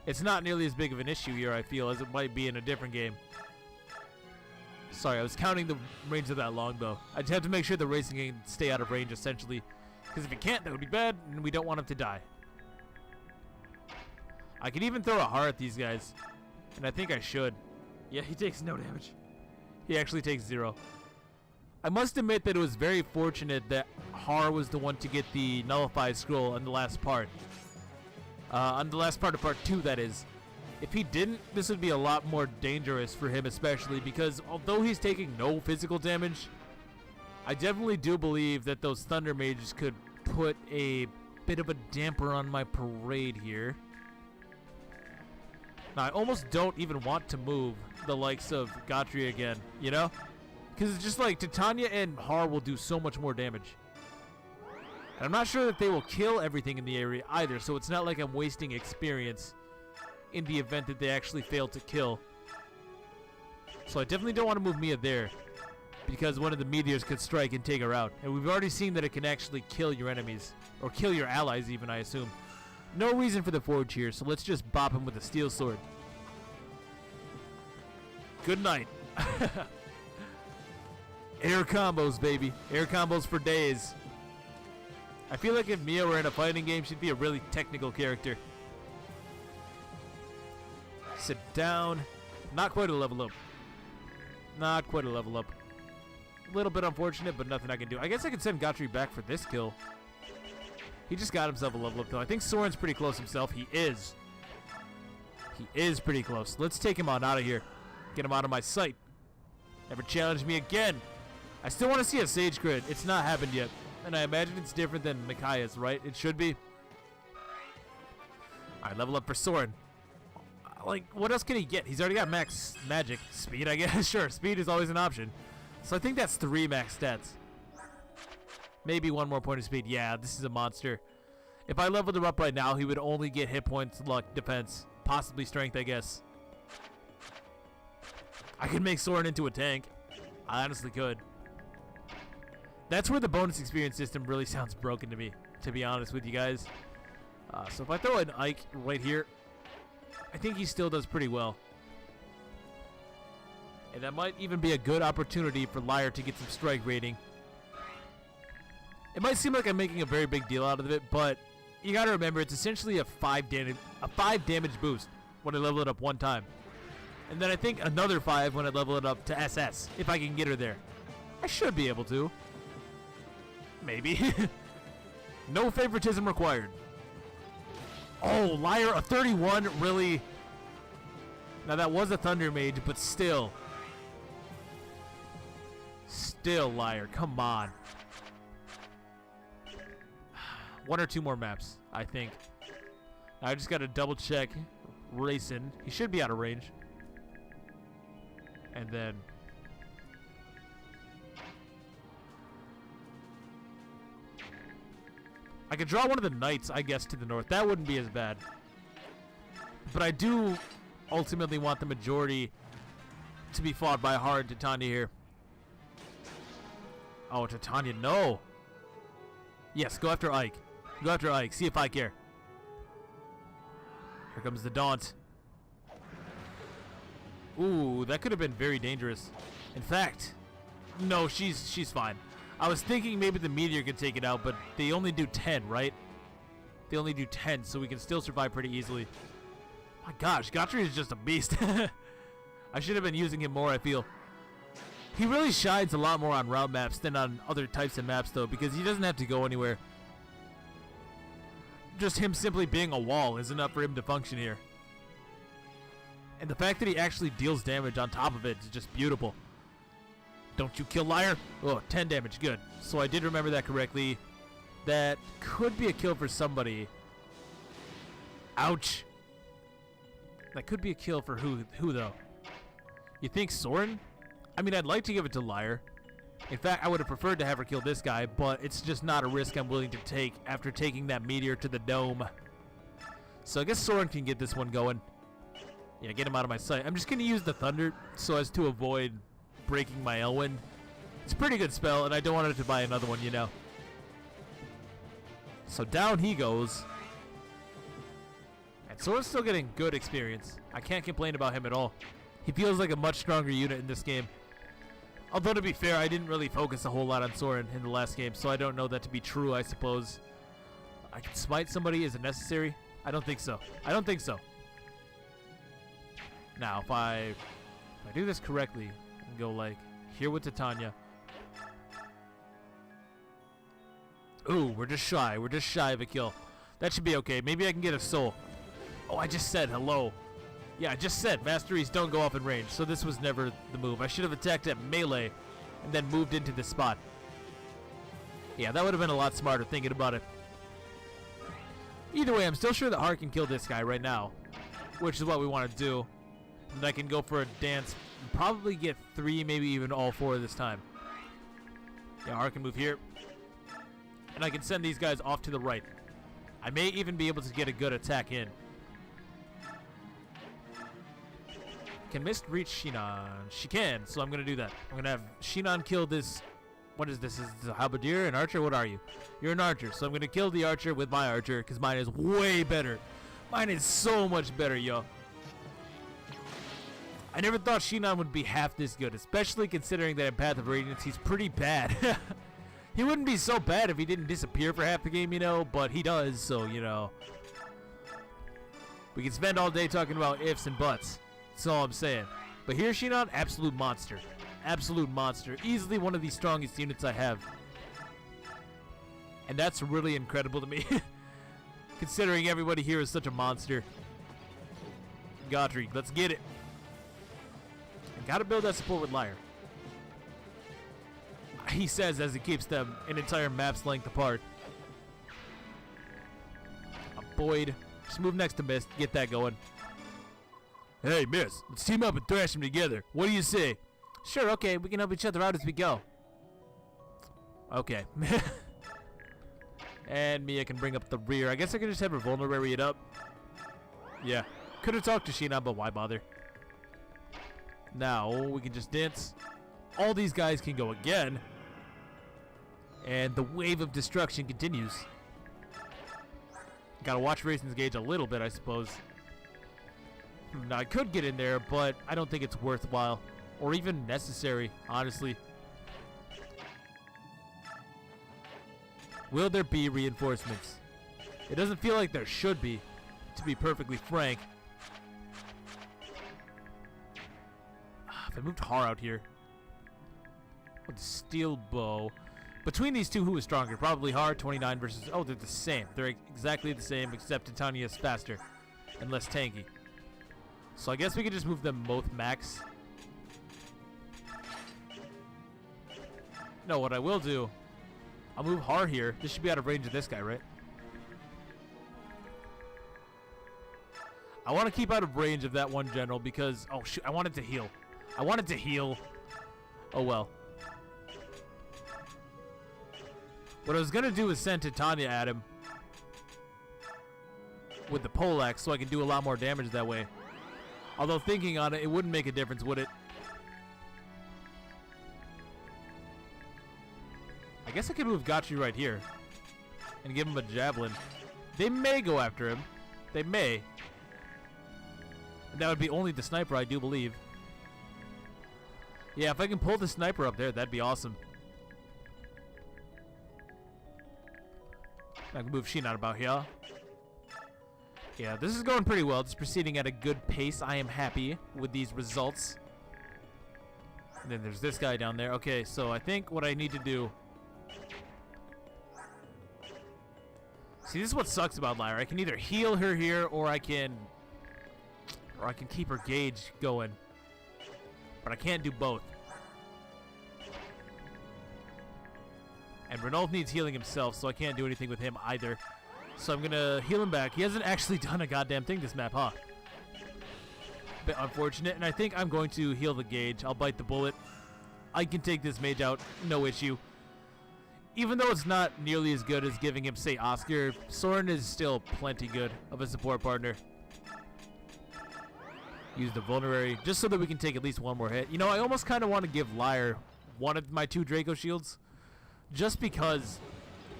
it's not nearly as big of an issue here, I feel, as it might be in a different game. Sorry, I was counting the range of that longbow. I just have to make sure the racing can stay out of range, essentially. Because if it can't, that would be bad, and we don't want him to die. I could even throw a Har at these guys. And I think I should. Yeah, he takes no damage. He actually takes 0. I must admit that it was very fortunate that Har was the one to get the nullified scroll on the last part. On the last part of part 2, that is. If he didn't, this would be a lot more dangerous for him, especially because although he's taking no physical damage, I definitely do believe that those Thunder Mages could put a bit of a damper on my parade here. Now, I almost don't even want to move the likes of Gotri again, you know? Because it's just like Titania and Har will do so much more damage. And I'm not sure that they will kill everything in the area either, so it's not like I'm wasting experience in the event that they actually fail to kill. So I definitely don't want to move Mia there, because one of the meteors could strike and take her out. And we've already seen that it can actually kill your enemies, or kill your allies even, I assume. No reason for the Forge here, so let's just bop him with a steel sword. Good night. Air combos, baby. Air combos for days. I feel like if Mia were in a fighting game, she'd be a really technical character. Sit down. Not quite a level up. Not quite a level up. A little bit unfortunate, but nothing I can do. I guess I could send Gotri back for this kill. He just got himself a level up, though. I think Soren's pretty close himself. He is. He is pretty close. Let's take him on out of here. Get him out of my sight. Never challenge me again. I still want to see a Sage crit. It's not happened yet. And I imagine it's different than Micaiah's, right? It should be. Alright, level up for Soren. Like, what else can he get? He's already got max magic. Speed, I guess. Sure, speed is always an option. So I think that's 3 max stats. Maybe 1 more point of speed. Yeah, this is a monster. If I leveled him up right now, he would only get hit points, luck, defense, possibly strength, I guess. I could make Soren into a tank. I honestly could. That's where the bonus experience system really sounds broken to me, to be honest with you guys. So if I throw an Ike right here, I think he still does pretty well. And that might even be a good opportunity for Lyre to get some strike rating. It might seem like I'm making a very big deal out of it, but you gotta remember it's essentially a 5 damage boost when I level it up 1 time. And then I think another 5 when I level it up to SS, if I can get her there. I should be able to. Maybe. No favoritism required. Oh, Lyre, a 31, really? Now that was a Thunder Mage, but still. Still, Lyre, come on. 1 or 2 more maps, I think. I just gotta double check Rayson. He should be out of range. And then I could draw one of the knights, I guess, to the north. That wouldn't be as bad. But I do ultimately want the majority to be fought by Har and Titania here. Oh, Titania, no. Yes, go after Ike. Go after Ike. See if I care. Here comes the Daunt. Ooh, that could have been very dangerous. In fact, no, she's fine. I was thinking maybe the meteor could take it out, but they only do 10, right? They only do 10, so we can still survive pretty easily. My gosh, Gotri is just a beast. I should have been using him more, I feel. He really shines a lot more on route maps than on other types of maps, though, because he doesn't have to go anywhere. Just him simply being a wall is enough for him to function here. And the fact that he actually deals damage on top of it is just beautiful. Don't you kill Liar? Oh, 10 damage, good. So I did remember that correctly. That could be a kill for somebody. Ouch. That could be a kill for who though? You think Soren? I mean, I'd like to give it to Liar. In fact, I would have preferred to have her kill this guy, but it's just not a risk I'm willing to take after taking that meteor to the dome. So I guess Soren can get this one going. Yeah, get him out of my sight. I'm just going to use the Thunder so as to avoid breaking my Elwyn. It's a pretty good spell, and I don't want it to buy another one, you know. So down he goes. And Soren's still getting good experience. I can't complain about him at all. He feels like a much stronger unit in this game. Although, to be fair, I didn't really focus a whole lot on Soren in the last game, so I don't know that to be true, I suppose. I can smite somebody. Is it necessary? I don't think so. I don't think so. Now, if I do this correctly, and go like here with Titania. Ooh, we're just shy. We're just shy of a kill. That should be okay. Maybe I can get a soul. Oh, I just said hello. Yeah, I just said masteries don't go off in range, so this was never the move. I should have attacked at melee and then moved into this spot. Yeah, that would have been a lot smarter thinking about it. Either way, I'm still sure that Hart can kill this guy right now, which is what we want to do. And I can go for a dance and probably get 3, maybe even all 4 this time. Yeah, Hart can move here. And I can send these guys off to the right. I may even be able to get a good attack in. Can Mist reach Shinon? She can, so I'm going to do that. I'm going to have Shinon kill this. What is this? Is this a halberdier? An archer? What are you? You're an archer, so I'm going to kill the archer with my archer because mine is way better. Mine is so much better, yo. I never thought Shinon would be half this good, especially considering that in Path of Radiance he's pretty bad. He wouldn't be so bad if he didn't disappear for half the game, you know, but he does, so, you know. We can spend all day talking about ifs and buts. That's all I'm saying. But here, Shinon, absolute monster. Absolute monster. Easily one of the strongest units I have. And that's really incredible to me. Considering everybody here is such a monster. Godric, let's get it. I gotta build that support with Liar. He says as he keeps them an entire map's length apart. Boyd, just move next to Mist. Get that going. Hey, Mist, let's team up and thrash them together. What do you say? Sure, okay. We can help each other out as we go. Okay. And Mia can bring up the rear. I guess I can just have her vulnerary it up. Yeah. Could have talked to Shinon, but why bother? Now, we can just dance. All these guys can go again. And the wave of destruction continues. Gotta watch Raisins Gauge a little bit, I suppose. Now, I could get in there, but I don't think it's worthwhile. Or even necessary, honestly. Will there be reinforcements? It doesn't feel like there should be, to be perfectly frank. If I moved Har out here. With the steel bow. Between these two, who is stronger? Probably Har, 29 versus... Oh, they're the same. They're exactly the same, except Titania is faster and less tanky. So I guess we could just move them both max. No, what I will do... I'll move Har here. This should be out of range of this guy, right? I want to keep out of range of that one general because... Oh, shoot. I wanted to heal. I wanted to heal. Oh, well. What I was going to do is send Titania at him with the poleaxe so I can do a lot more damage that way. Although thinking on it, it wouldn't make a difference, would it? I guess I could move Gotchi right here and give him a javelin. They may go after him. They may. And that would be only the sniper, I do believe. Yeah, if I can pull the sniper up there, that'd be awesome. I can move Shinon about here. Yeah, this is going pretty well. It's proceeding at a good pace. I am happy with these results. And then there's this guy down there. Okay, so I think what I need to do... See, this is what sucks about Lyra. I can either heal her here, or I can keep her gauge going. But I can't do both. And Ranulf needs healing himself, so I can't do anything with him either. So I'm gonna heal him back. He hasn't actually done a goddamn thing this map, huh? Bit unfortunate, and I think I'm going to heal the gauge. I'll bite the bullet. I can take this mage out, no issue. Even though it's not nearly as good as giving him, say, Oscar, Soren is still plenty good of a support partner. Use the vulnerary, just so that we can take at least one more hit. You know, I almost kind of want to give Lyre one of my 2 Draco shields, just because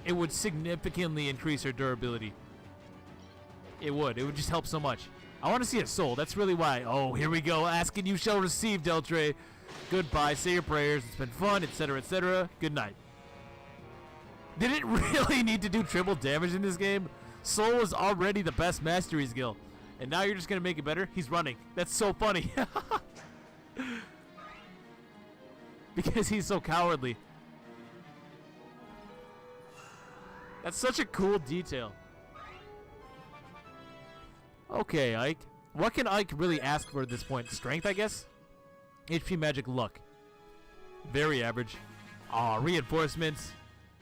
it would significantly increase her durability. It would just help so much. I want to see a soul, that's really why. Oh, here we go, ask and you shall receive, Deltre. Goodbye, say your prayers, it's been fun, etc., etc. Good night. Did it really need to do triple damage in this game? Soul was already the best mastery skill. And now you're just going to make it better? He's running. That's so funny. Because he's so cowardly. That's such a cool detail. Okay, Ike. What can Ike really ask for at this point? Strength, I guess? HP, magic, luck. Very average. Aw, reinforcements.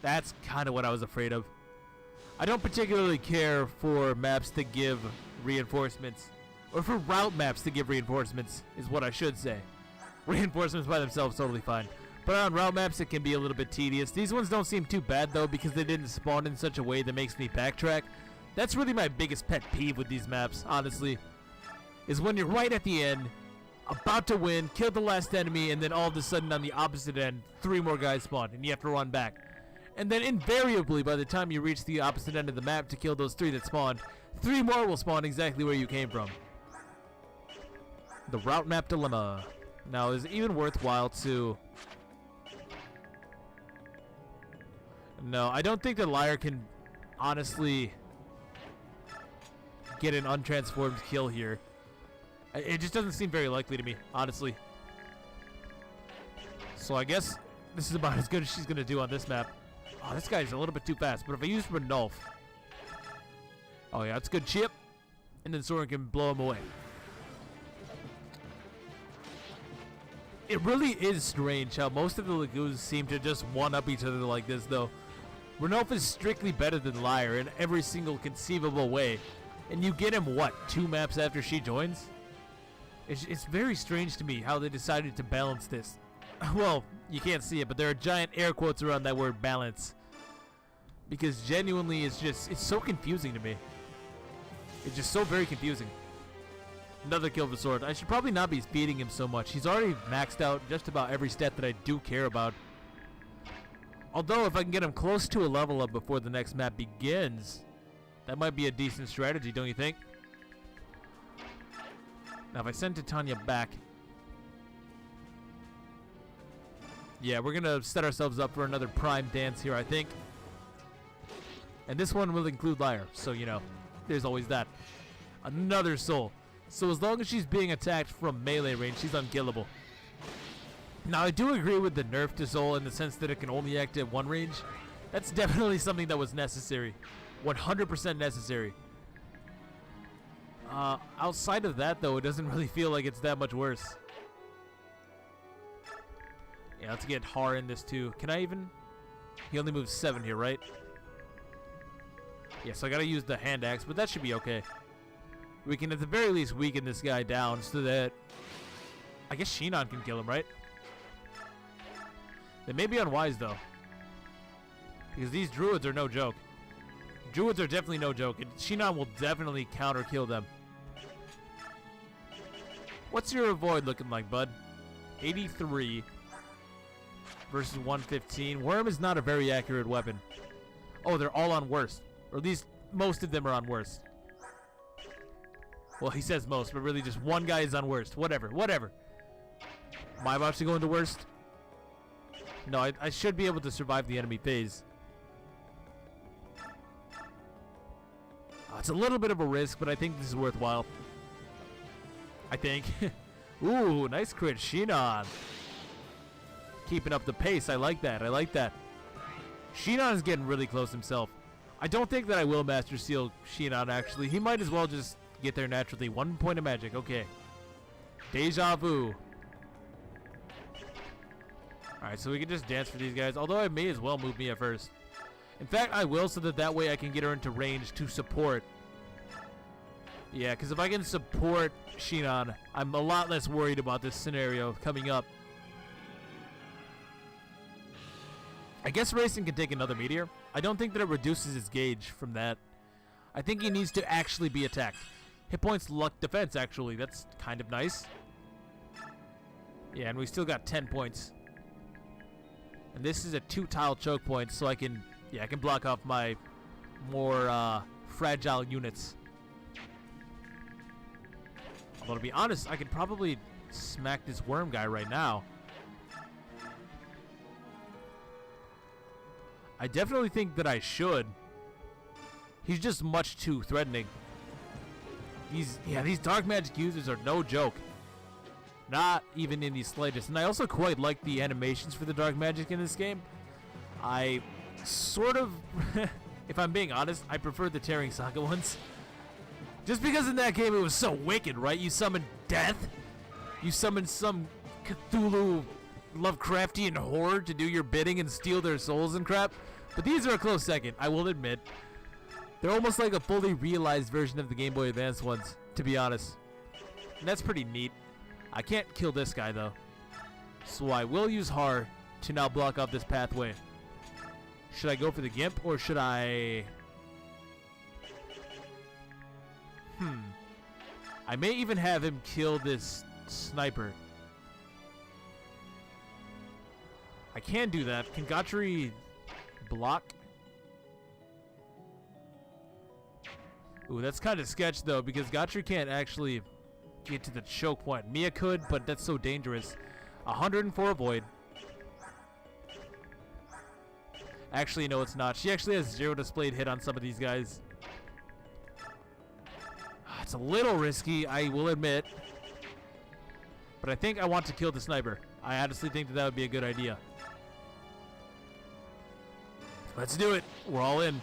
That's kind of what I was afraid of. I don't particularly care for maps that give reinforcements, or for route maps to give reinforcements, is what I should say. Reinforcements by themselves, totally fine. But on route maps, it can be a little bit tedious. These ones don't seem too bad, though, because they didn't spawn in such a way that makes me backtrack. That's really my biggest pet peeve with these maps, honestly, is when you're right at the end, about to win, kill the last enemy, and then all of a sudden on the opposite end, 3 more guys spawn, and you have to run back. And then invariably, by the time you reach the opposite end of the map to kill those 3 that spawned, 3 more will spawn exactly where you came from. The route map dilemma. Now, is it even worthwhile to... No, I don't think that Lyre can honestly get an untransformed kill here. It just doesn't seem very likely to me, honestly. So I guess this is about as good as she's going to do on this map. Oh, this guy's a little bit too fast, but if I use Ranulf... Oh yeah, that's a good chip. And then Soren can blow him away. It really is strange how most of the Lagoons seem to just one-up each other like this, though. Ranulf is strictly better than Lyre in every single conceivable way. And you get him, what, 2 maps after she joins? It's very strange to me how they decided to balance this. Well, you can't see it, but there are giant air quotes around that word balance. Because genuinely, it's so confusing to me. It's just so very confusing. Another kill for Sword. I should probably not be feeding him so much. He's already maxed out just about every stat that I do care about. Although, if I can get him close to a level up before the next map begins, that might be a decent strategy, don't you think? Now, if I send Titania back... Yeah, we're going to set ourselves up for another prime dance here, I think. And this one will include Lyre, so, you know, there's always that. Another soul. So as long as she's being attacked from melee range, she's unkillable. Now, I do agree with the nerf to Soul in the sense that it can only act at 1 range. That's definitely something that was necessary. 100% necessary. Outside of that, though, it doesn't really feel like it's that much worse. Yeah, let's get Har in this, too. Can I even... He only moves 7 here, right? Yeah, so I gotta use the hand axe, but that should be okay. We can at the very least weaken this guy down so that... I guess Shinon can kill him, right? They may be unwise, though. Because these druids are no joke. Druids are definitely no joke, and Shinon will definitely counter-kill them. What's your avoid looking like, bud? 83 versus 115. Worm is not a very accurate weapon. Oh, they're all on worst. Or at least most of them are on worst. Well, he says most, but really just one guy is on worst. Whatever, whatever. Am I about to go into worst? No, I should be able to survive the enemy phase. It's a little bit of a risk, but I think this is worthwhile. I think. Ooh, nice crit, Shinon. Keeping up the pace. I like that. I like that. Shinon is getting really close himself. I don't think that I will Master Seal Shinon, actually. He might as well just get there naturally. 1 point of magic. Okay. Deja vu. Alright, so we can just dance for these guys. Although I may as well move Mia first. In fact, I will, so that way I can get her into range to support. Yeah, because if I can support Shinon, I'm a lot less worried about this scenario coming up. I guess Racing can take another meteor. I don't think that it reduces his gauge from that. I think he needs to actually be attacked. Hit points, luck, defense, actually. That's kind of nice. Yeah, and we still got 10 points. And this is a 2-tile choke point, so I can block off my more fragile units. Although to be honest, I could probably smack this worm guy right now. I definitely think that I should. He's just much too threatening. These dark magic users are no joke. Not even in the slightest. And I also quite like the animations for the dark magic in this game. I sort of, if I'm being honest, I prefer the Tearing Saga ones. Just because in that game it was so wicked, right? You summon death. You summon some Cthulhu Lovecraftian horror to do your bidding and steal their souls and crap. But these are a close second, I will admit. They're almost like a fully realized version of the Game Boy Advance ones, to be honest. And that's pretty neat. I can't kill this guy, though. So I will use Har to now block off this pathway. Should I go for the Gimp, or should I... I may even have him kill this sniper. I can do that. Can Gotri block? Ooh, that's kind of sketch, though, because Gotri can't actually get to the choke point. Mia could, but that's so dangerous. 104 avoid. Actually, no, it's not. She actually has 0 displayed hit on some of these guys. It's a little risky, I will admit. But I think I want to kill the sniper. I honestly think that would be a good idea. Let's do it. We're all in.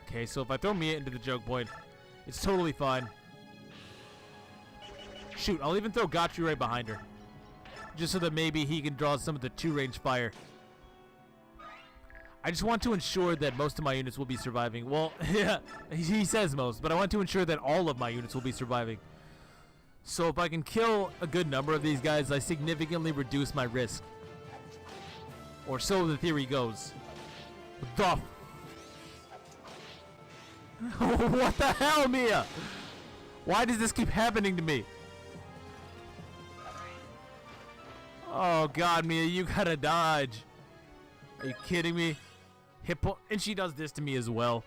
Okay, so if I throw Mia into the choke point, it's totally fine. Shoot, I'll even throw Gotri right behind her. Just so that maybe he can draw some of the 2-range fire. I just want to ensure that most of my units will be surviving. Well, yeah, he says most, but I want to ensure that all of my units will be surviving. So if I can kill a good number of these guys, I significantly reduce my risk. Or so the theory goes. What the hell, Mia? Why does this keep happening to me? Oh god, Mia, you gotta dodge. Are you kidding me? And she does this to me as well.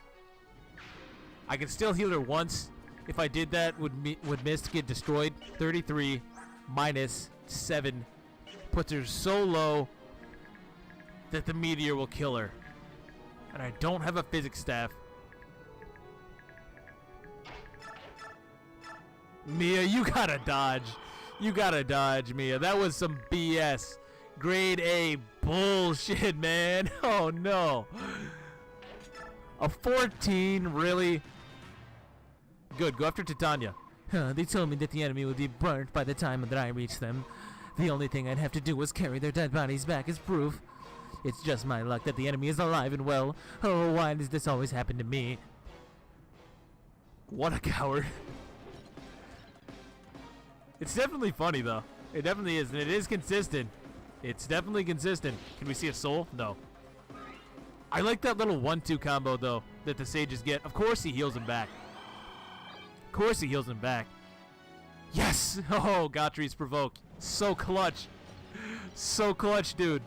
I can still heal her once. If I did that, would Mist get destroyed? 33 minus 7 puts her so low that the meteor will kill her. And I don't have a physics staff. Mia, you gotta dodge. You gotta dodge, Mia. That was some BS. Grade A bullshit, man. Oh, no. A 14, really? Good, go after Titania. They told me that the enemy would be burnt by the time that I reach them. The only thing I'd have to do was carry their dead bodies back as proof. It's just my luck that the enemy is alive and well. Oh, why does this always happen to me? What a coward. It's definitely funny, though. It definitely is, and it is consistent. It's definitely consistent. Can we see a soul? No. I like that little 1-2 combo, though, that the sages get. Of course he heals him back. Of course he heals him back. Yes! Oh, Gotri's provoke. So clutch. So clutch, dude.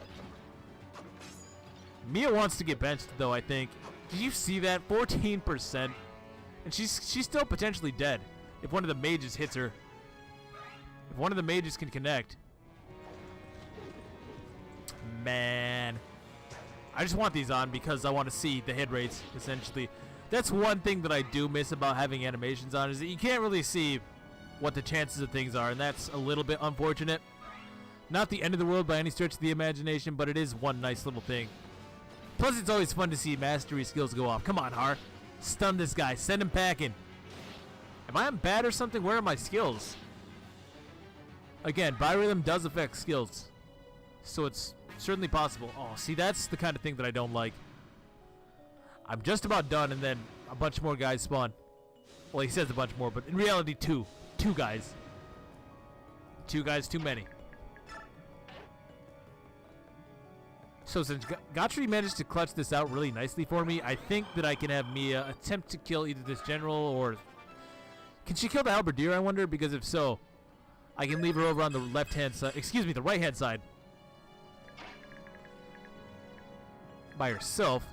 Mia wants to get benched, though, I think. Did you see that? 14%. And she's still potentially dead if one of the mages hits her. If one of the mages can connect. Man. I just want these on because I want to see the hit rates, essentially. That's one thing that I do miss about having animations on, is that you can't really see what the chances of things are, and that's a little bit unfortunate. Not the end of the world by any stretch of the imagination, but it is one nice little thing. Plus, it's always fun to see mastery skills go off. Come on, Har. Stun this guy. Send him packing. Am I on bad or something? Where are my skills? Again, Biorhythm does affect skills, so it's certainly possible. Oh, see, that's the kind of thing that I don't like. I'm just about done, and then a bunch more guys spawn. Well, he says a bunch more, but in reality, two. Two guys. Two guys too many. So since Gotri managed to clutch this out really nicely for me, I think that I can have Mia attempt to kill either this general or... Can she kill the halberdier, I wonder? Because if so, I can leave her over on the left-hand side. Excuse me, the right-hand side. By herself.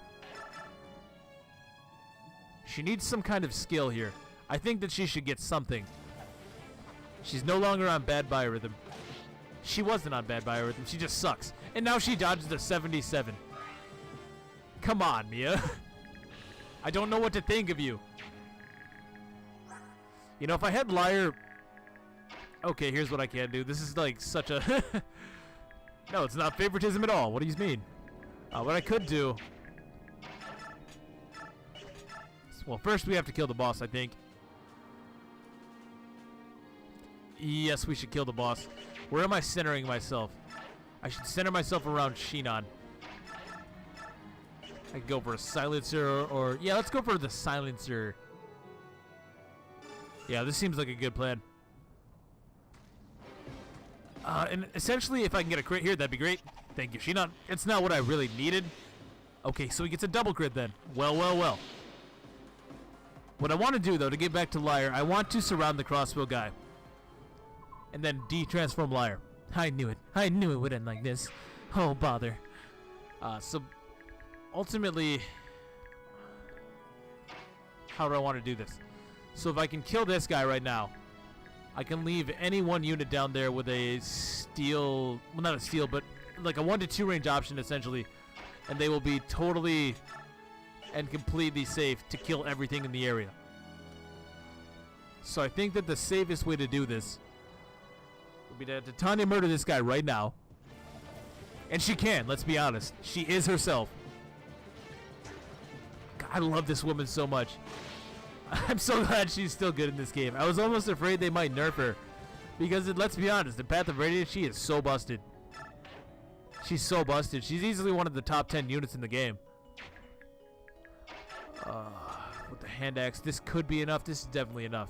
She needs some kind of skill here. I think that she should get something. She's no longer on bad biorhythm. She wasn't on bad biorhythm. She just sucks. And now she dodges a 77. Come on, Mia. I don't know what to think of you. You know, if I had Liar... Okay, here's what I can do. This is like such a... No, it's not favoritism at all. What do you mean? What I could do... Well, first we have to kill the boss, I think. Yes, we should kill the boss. Where am I centering myself? I should center myself around Shinon. I could go for a silencer or... Yeah, let's go for the silencer. Yeah, this seems like a good plan. And essentially, if I can get a crit here, that'd be great. Thank you, Shinon. It's not what I really needed. Okay, so he gets a double crit then. Well, well, well. What I want to do, though, to get back to Liar, I want to surround the crossbow guy. And then de-transform Liar. I knew it. I knew it would end like this. Oh, bother. So, ultimately, how do I want to do this? So if I can kill this guy right now, I can leave any one unit down there with a steel... Well, not a steel, but like a 1 to 2 range option, essentially. And they will be totally and completely safe to kill everything in the area. So I think that the safest way to do this would be to Titania murder this guy right now. And she can, let's be honest. She is herself. God, I love this woman so much. I'm so glad she's still good in this game. I was almost afraid they might nerf her. Because, let's be honest, in Path of Radiance, she is so busted. She's so busted. She's easily one of the top 10 units in the game. With the hand axe, this could be enough. This is definitely enough.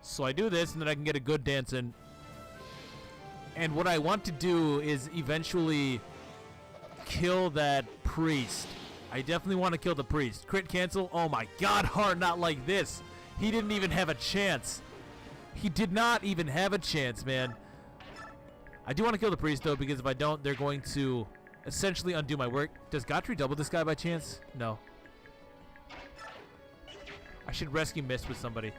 So I do this, and then I can get a good dance in. And what I want to do is eventually kill that priest. I definitely want to kill the priest. Crit cancel. Oh my god, hard, not like this. He didn't even have a chance. He did not even have a chance, man. I do want to kill the priest, though, because if I don't, they're going to essentially undo my work. Does Gotri double this guy by chance? No. I should rescue Mist with somebody.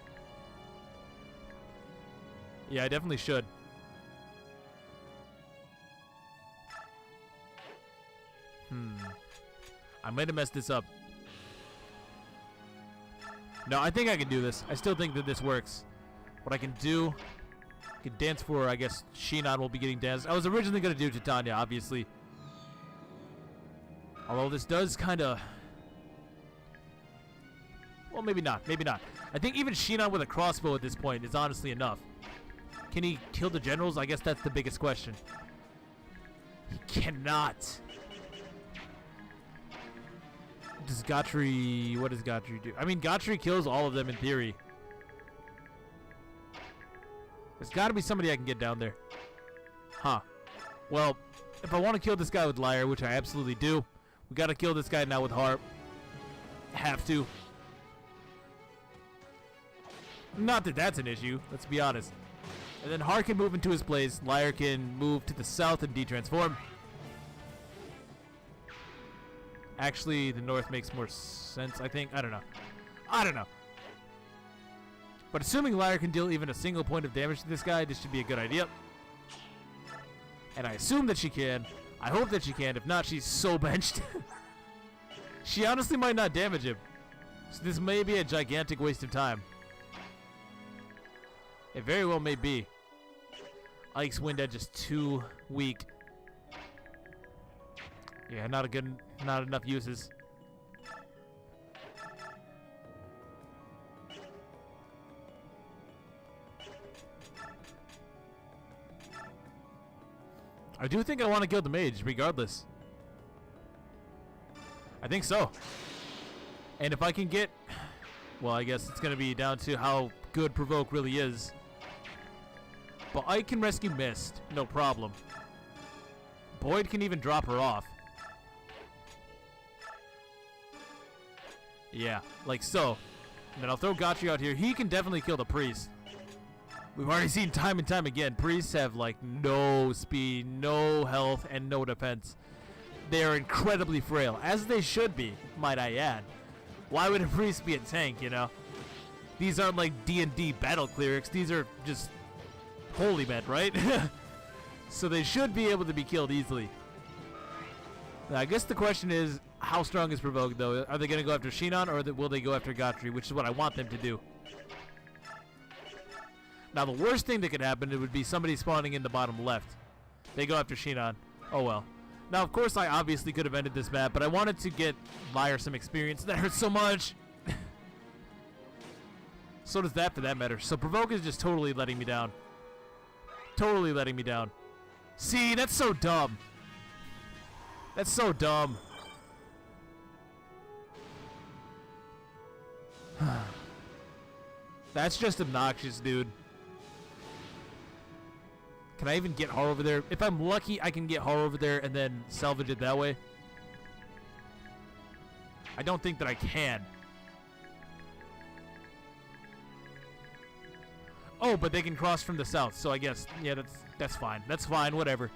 Yeah, I definitely should. I might have messed this up. No, I think I can do this. I still think that this works. What I can do, I can dance for, I guess, Shinon will be getting danced. I was originally going to do Titania, obviously. Although this does kind of... Well, maybe not. Maybe not. I think even Shinon with a crossbow at this point is honestly enough. Can he kill the generals? I guess that's the biggest question. He cannot. Does Gotri... What does Gotri do? I mean, Gotri kills all of them in theory. There's got to be somebody I can get down there. Huh. Well, if I want to kill this guy with Liar, which I absolutely do, we got to kill this guy now with Harp. Have to. Not that that's an issue, let's be honest. And then Har can move into his place. Liar can move to the south and de-transform. Actually, the north makes more sense, I think. I don't know. I don't know. But assuming Liar can deal even a single point of damage to this guy, this should be a good idea. And I assume that she can. I hope that she can. If not, she's so benched. She honestly might not damage him. So this may be a gigantic waste of time. It very well may be. Ike's Wind Edge is too weak. Yeah, not enough uses. I do think I want to kill the mage, regardless. I think so. And if I can get... Well, I guess it's going to be down to how good Provoke really is. But I can rescue Mist, no problem. Boyd can even drop her off. Yeah, like so. And then I'll throw Gotchi out here. He can definitely kill the priest. We've already seen time and time again, priests have like no speed, no health, and no defense. They are incredibly frail, as they should be, might I add. Why would a priest be a tank, you know? These aren't like D&D battle clerics. These are just holy men, right? So they should be able to be killed easily. Now, I guess the question is, how strong is Provoke, though? Are they going to go after Shinon, or will they go after Gotchi, which is what I want them to do? Now, the worst thing that could happen, it would be somebody spawning in the bottom left. They go after Shinon. Oh, well. Now, of course, I obviously could have ended this map, but I wanted to get Liar some experience. That hurts so much. So does that, for that matter. So Provoke is just totally letting me down. Totally letting me down. See, that's so dumb. That's so dumb. That's just obnoxious, dude. Can I even get Har over there? If I'm lucky, I can get Har over there and then salvage it that way. I don't think that I can. Oh, but they can cross from the south, so I guess, yeah, that's fine. That's fine, whatever.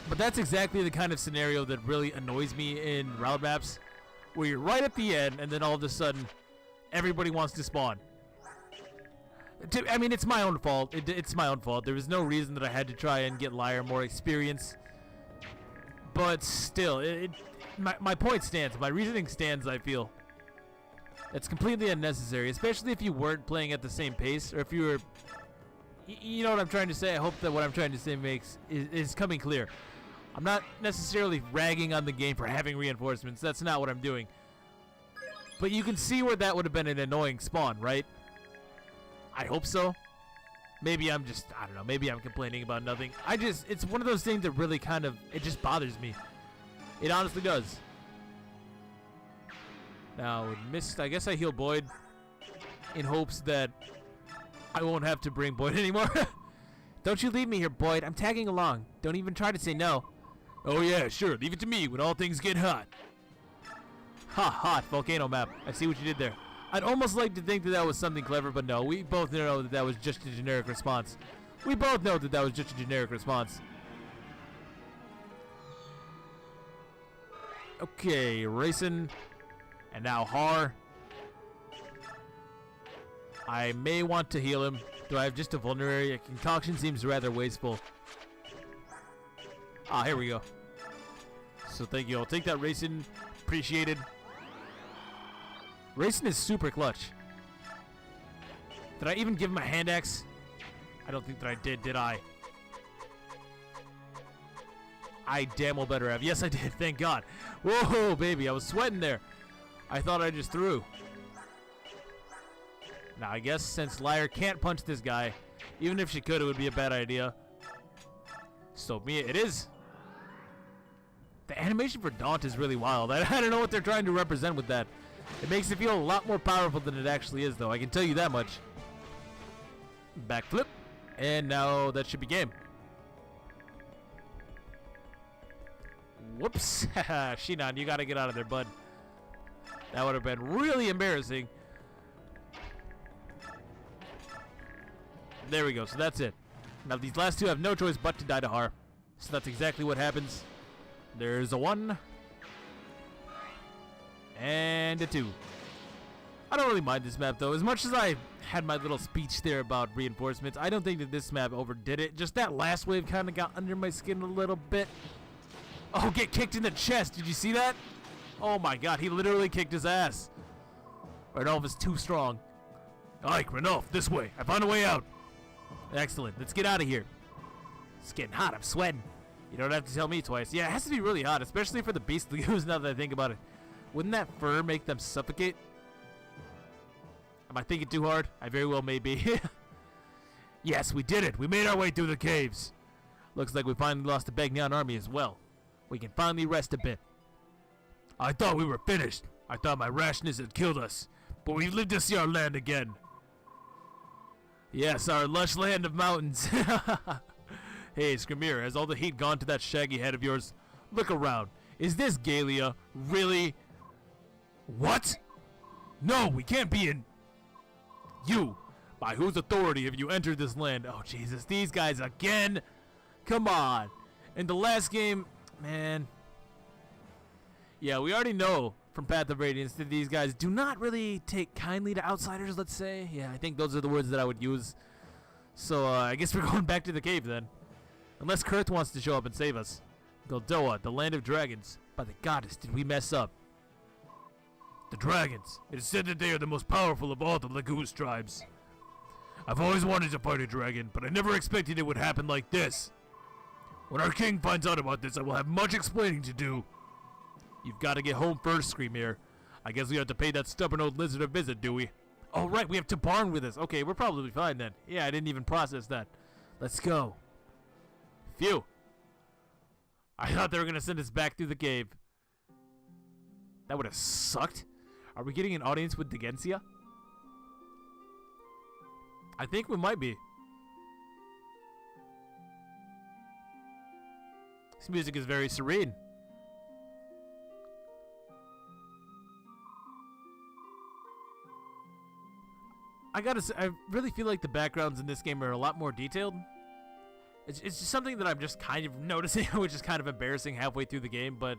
But that's exactly the kind of scenario that really annoys me in route maps, where you're right at the end, and then all of a sudden, everybody wants to spawn. I mean, it's my own fault. It's my own fault. There was no reason that I had to try and get Liar more experience. But still, my point stands. My reasoning stands, I feel. It's completely unnecessary, especially if you weren't playing at the same pace, or if you were... You know what I'm trying to say? I hope that what I'm trying to say is coming clear. I'm not necessarily ragging on the game for having reinforcements. That's not what I'm doing. But you can see where that would have been an annoying spawn, right? I hope so. Maybe I'm just, I don't know, maybe I'm complaining about nothing. It's one of those things that really kind of, it just bothers me. It honestly does. Now, Mist, I guess I heal Boyd in hopes that I won't have to bring Boyd anymore. Don't you leave me here, Boyd. I'm tagging along. Don't even try to say no. Oh yeah, sure. Leave it to me when all things get hot. Ha, hot. Volcano map. I see what you did there. I'd almost like to think that that was something clever, but no. We both know that that was just a generic response. We both know that that was just a generic response. Okay, racing. And now Har. I may want to heal him. Do I have just a vulnerary? A concoction seems rather wasteful. Ah, here we go. So thank you. I'll take that racing. Appreciated. Racing is super clutch. Did I even give him a hand axe? I don't think that I did I? I damn well better have. Yes, I did. Thank God. Whoa, baby. I was sweating there. I thought I just threw. Now, I guess since Liar can't punch this guy, even if she could, it would be a bad idea. So, Mia, it is. The animation for Daunt is really wild. I don't know what they're trying to represent with that. It makes it feel a lot more powerful than it actually is, though. I can tell you that much. Backflip. And now that should be game. Whoops. Shinon, you gotta get out of there, bud. That would have been really embarrassing. There we go. So that's it. Now these last two have no choice but to die to Har. So that's exactly what happens. There's a 1. And a 2. I don't really mind this map, though. As much as I had my little speech there about reinforcements, I don't think that this map overdid it. Just that last wave kind of got under my skin a little bit. Oh, get kicked in the chest. Did you see that? Oh my god, he literally kicked his ass. Ranulph is too strong. Ike, Ranulph, this way. I found a way out. Excellent. Let's get out of here. It's getting hot. I'm sweating. You don't have to tell me twice. Yeah, it has to be really hot, especially for the beast lagoons now that I think about it. Wouldn't that fur make them suffocate? Am I thinking too hard? I very well may be. Yes, we did it. We made our way through the caves. Looks like we finally lost the Bagnan army as well. We can finally rest a bit. I thought we were finished. I thought my rashness had killed us. But we've lived to see our land again. Yes, our lush land of mountains. Hey, Skrimir, has all the heat gone to that shaggy head of yours? Look around. Is this Galia really... What? No, we can't be in... You. By whose authority have you entered this land? Oh, Jesus, these guys again. Come on. In the last game, man. Yeah, we already know from Path of Radiance that these guys do not really take kindly to outsiders, let's say. Yeah, I think those are the words that I would use. So, I guess we're going back to the cave then. Unless Kurth wants to show up and save us. Goldoa, the land of dragons. By the goddess, did we mess up? The dragons. It is said that they are the most powerful of all the Lagoose tribes. I've always wanted to fight a dragon, but I never expected it would happen like this. When our king finds out about this, I will have much explaining to do. You've got to get home first, Skrimir. I guess we have to pay that stubborn old lizard a visit, do we? Oh, right, we have Tabarn with us. Okay, we're probably fine then. Yeah, I didn't even process that. Let's go. Phew. I thought they were going to send us back through the cave. That would have sucked. Are we getting an audience with Degensia? I think we might be. This music is very serene. I gotta say, I really feel like the backgrounds in this game are a lot more detailed. It's just something that I'm just kind of noticing, which is kind of embarrassing halfway through the game, but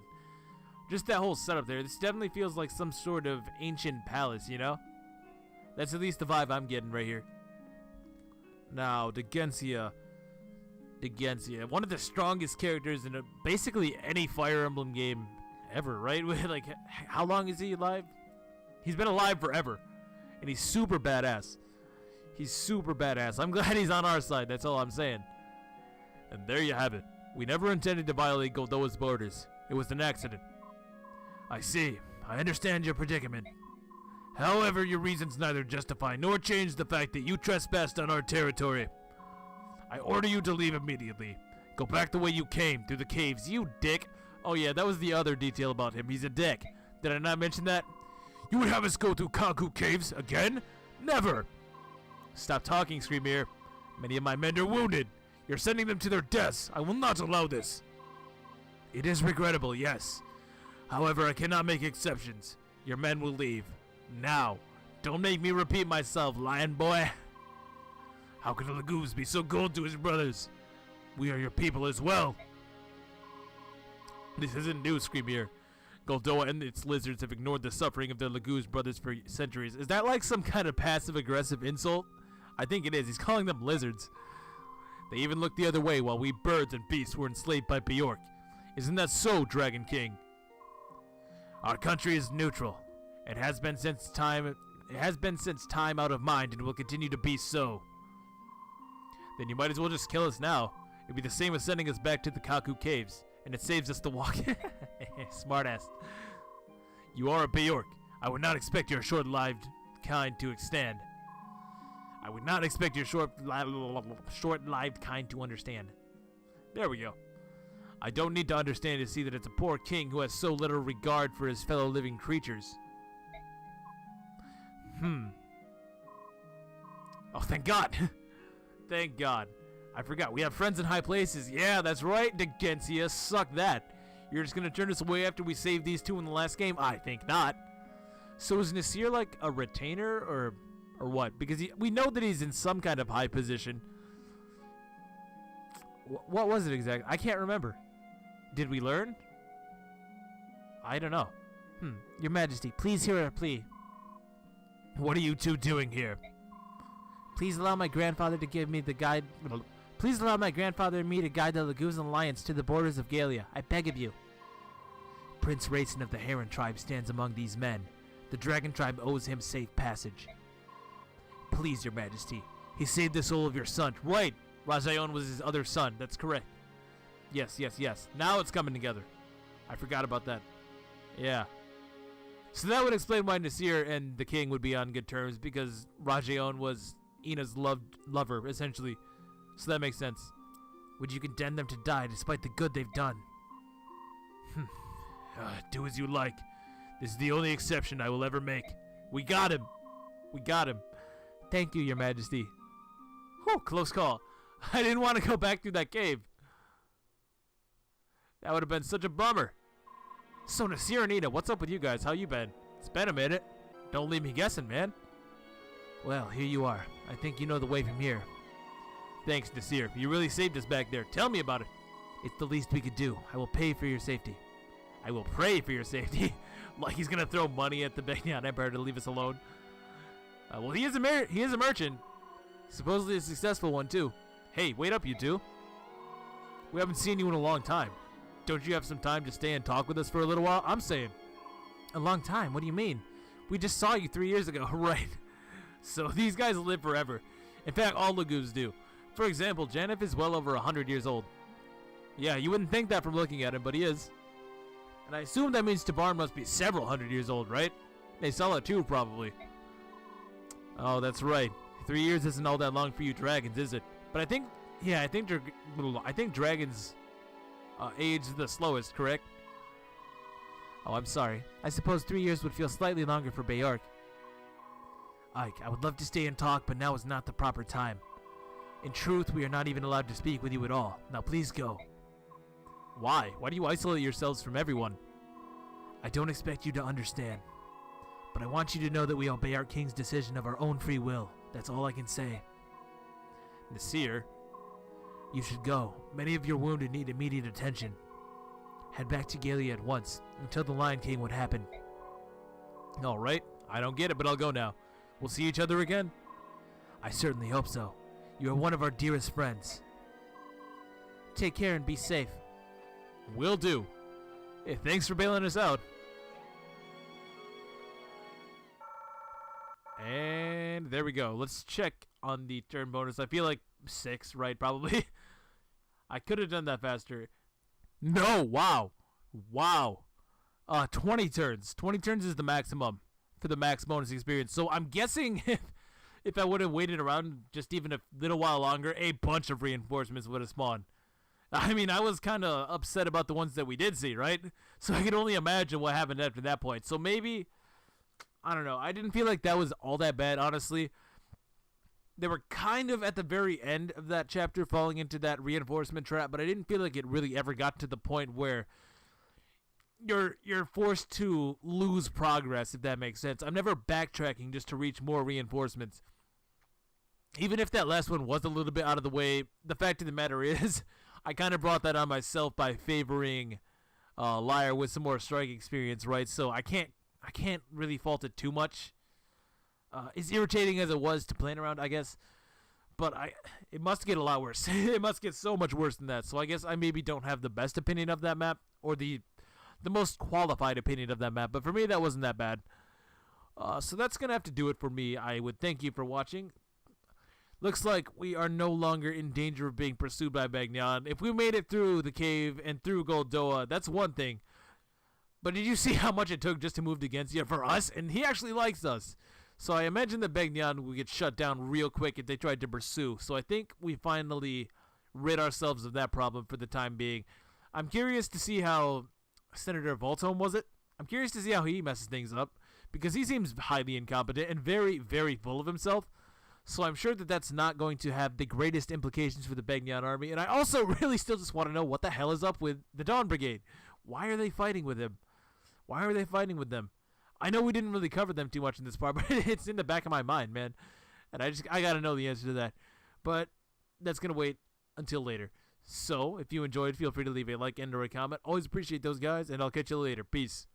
just that whole setup there, this definitely feels like some sort of ancient palace, you know? That's at least the vibe I'm getting right here. Now, Degensia. Degensia, one of the strongest characters in basically any Fire Emblem game ever, right? Like, how long is he alive? He's been alive forever. And he's super badass. He's super badass. I'm glad he's on our side, that's all I'm saying. And there you have it. We never intended to violate Goldoa's borders. It was an accident. I see. I understand your predicament. However, your reasons neither justify nor change the fact that you trespassed on our territory. I order you to leave immediately. Go back the way you came, through the caves, you dick. Oh yeah, that was the other detail about him. He's a dick. Did I not mention that? You would have us go through Kaku caves again? Never! Stop talking, Skrimir. Many of my men are wounded. You're sending them to their deaths. I will not allow this. It is regrettable, yes. However, I cannot make exceptions. Your men will leave. Now. Don't make me repeat myself, lion boy. How could the Lagoons be so cold to his brothers? We are your people as well. This isn't new, Skrimir. Goldoa and its lizards have ignored the suffering of their Lagoons brothers for centuries. Is that like some kind of passive-aggressive insult? I think it is. He's calling them lizards. They even looked the other way while we birds and beasts were enslaved by Bjork. Isn't that so, Dragon King? Our country is neutral. It has been since time out of mind and will continue to be so. Then you might as well just kill us now. It'd be the same as sending us back to the Kaku caves, and it saves us the walk. Smartass. You are a Bjork. I would not expect your short-lived kind to extend. I would not expect your short-lived kind to understand. There we go. I don't need to understand to see that it's a poor king who has so little regard for his fellow living creatures. Oh, thank God. Thank God. I forgot. We have friends in high places. Yeah, that's right, Degensia. Suck that. You're just going to turn us away after we saved these two in the last game? I think not. So is Nasir like a retainer or what? Because we know that he's in some kind of high position. What was it exactly? I can't remember. Did we learn? I don't know. Your Majesty, please hear our plea. What are you two doing here? Please allow my grandfather to give me the guide. Please allow my grandfather and me to guide the Lagoon Alliance to the borders of Galia. I beg of you. Prince Racing of the Heron tribe stands among these men. The dragon tribe owes him safe passage. Please, your majesty, he saved the soul of your son. Right! Rajayon was his other son. That's correct. Yes. Now it's coming together. I forgot about that. Yeah. So that would explain why Nasir and the king would be on good terms, because Rajayon was Ina's lover, essentially. So that makes sense. Would you condemn them to die despite the good they've done? Do as you like. This is the only exception I will ever make. We got him. Thank you, your majesty. Whew, close call. I didn't want to go back through that cave. That would have been such a bummer. So Nasir and Ina, what's up with you guys? How you been? It's been a minute. Don't leave me guessing, man. Well, here you are. I think you know the way from here. Thanks, Nasir. You really saved us back there. Tell me about it. It's the least we could do. I will pay for your safety. I will pray for your safety. Like he's gonna throw money at the Baekneon Empire to leave us alone. Well, he is a merchant. Supposedly a successful one, too. Hey, wait up, you two. We haven't seen you in a long time. Don't you have some time to stay and talk with us for a little while? I'm saying. A long time? What do you mean? We just saw you 3 years ago. Right. So these guys live forever. In fact, all Lagoons do. For example, Janif is well over 100 years old. Yeah, you wouldn't think that from looking at him, but he is. And I assume that means Tabarn must be several hundred years old, right? They sell it too, probably. Oh, that's right. 3 years isn't all that long for you dragons, is it? But I think dragons age the slowest, correct? Oh, I'm sorry. I suppose 3 years would feel slightly longer for Bayark. Ike, I would love to stay and talk, but now is not the proper time. In truth, we are not even allowed to speak with you at all. Now please go. Why? Why do you isolate yourselves from everyone? I don't expect you to understand. But I want you to know that we obey our king's decision of our own free will. That's all I can say. Nasir? You should go. Many of your wounded need immediate attention. Head back to Galia at once, and tell the Lion King what happened. Alright, I don't get it, but I'll go now. We'll see each other again? I certainly hope so. You are one of our dearest friends. Take care and be safe. Will do. Hey, thanks for bailing us out. And there we go. Let's check on the turn bonus. I feel like 6, right? Probably. I could have done that faster. No, wow. 20 turns. 20 turns is the maximum for the max bonus experience. So I'm guessing if I would have waited around just even a little while longer, a bunch of reinforcements would have spawned. I mean, I was kind of upset about the ones that we did see, right? So I can only imagine what happened after that point. So maybe, I don't know. I didn't feel like that was all that bad, honestly. They were kind of at the very end of that chapter falling into that reinforcement trap, but I didn't feel like it really ever got to the point where you're forced to lose progress, if that makes sense. I'm never backtracking just to reach more reinforcements. Even if that last one was a little bit out of the way, the fact of the matter is, I kind of brought that on myself by favoring Liar with some more strike experience, right? So I can't really fault it too much. As irritating as it was to plan around, I guess, but it must get a lot worse. It must get so much worse than that. So I guess I maybe don't have the best opinion of that map, or the most qualified opinion of that map. But for me, that wasn't that bad. So that's gonna have to do it for me. I would thank you for watching. Looks like we are no longer in danger of being pursued by Baekneon. If we made it through the cave and through Goldoa, that's one thing. But did you see how much it took just to move to Gensia for us? And he actually likes us. So I imagine the Baekneon would get shut down real quick if they tried to pursue. So I think we finally rid ourselves of that problem for the time being. I'm curious to see how Senator Voltome, was it? I'm curious to see how he messes things up, because he seems highly incompetent and very, very full of himself. So I'm sure that that's not going to have the greatest implications for the Baekneon army. And I also really still just want to know what the hell is up with the Dawn Brigade. Why are they fighting with him? Why are they fighting with them? I know we didn't really cover them too much in this part, but it's in the back of my mind, man. And I got to know the answer to that. But that's going to wait until later. So if you enjoyed, feel free to leave a like and or a comment. Always appreciate those guys, and I'll catch you later. Peace.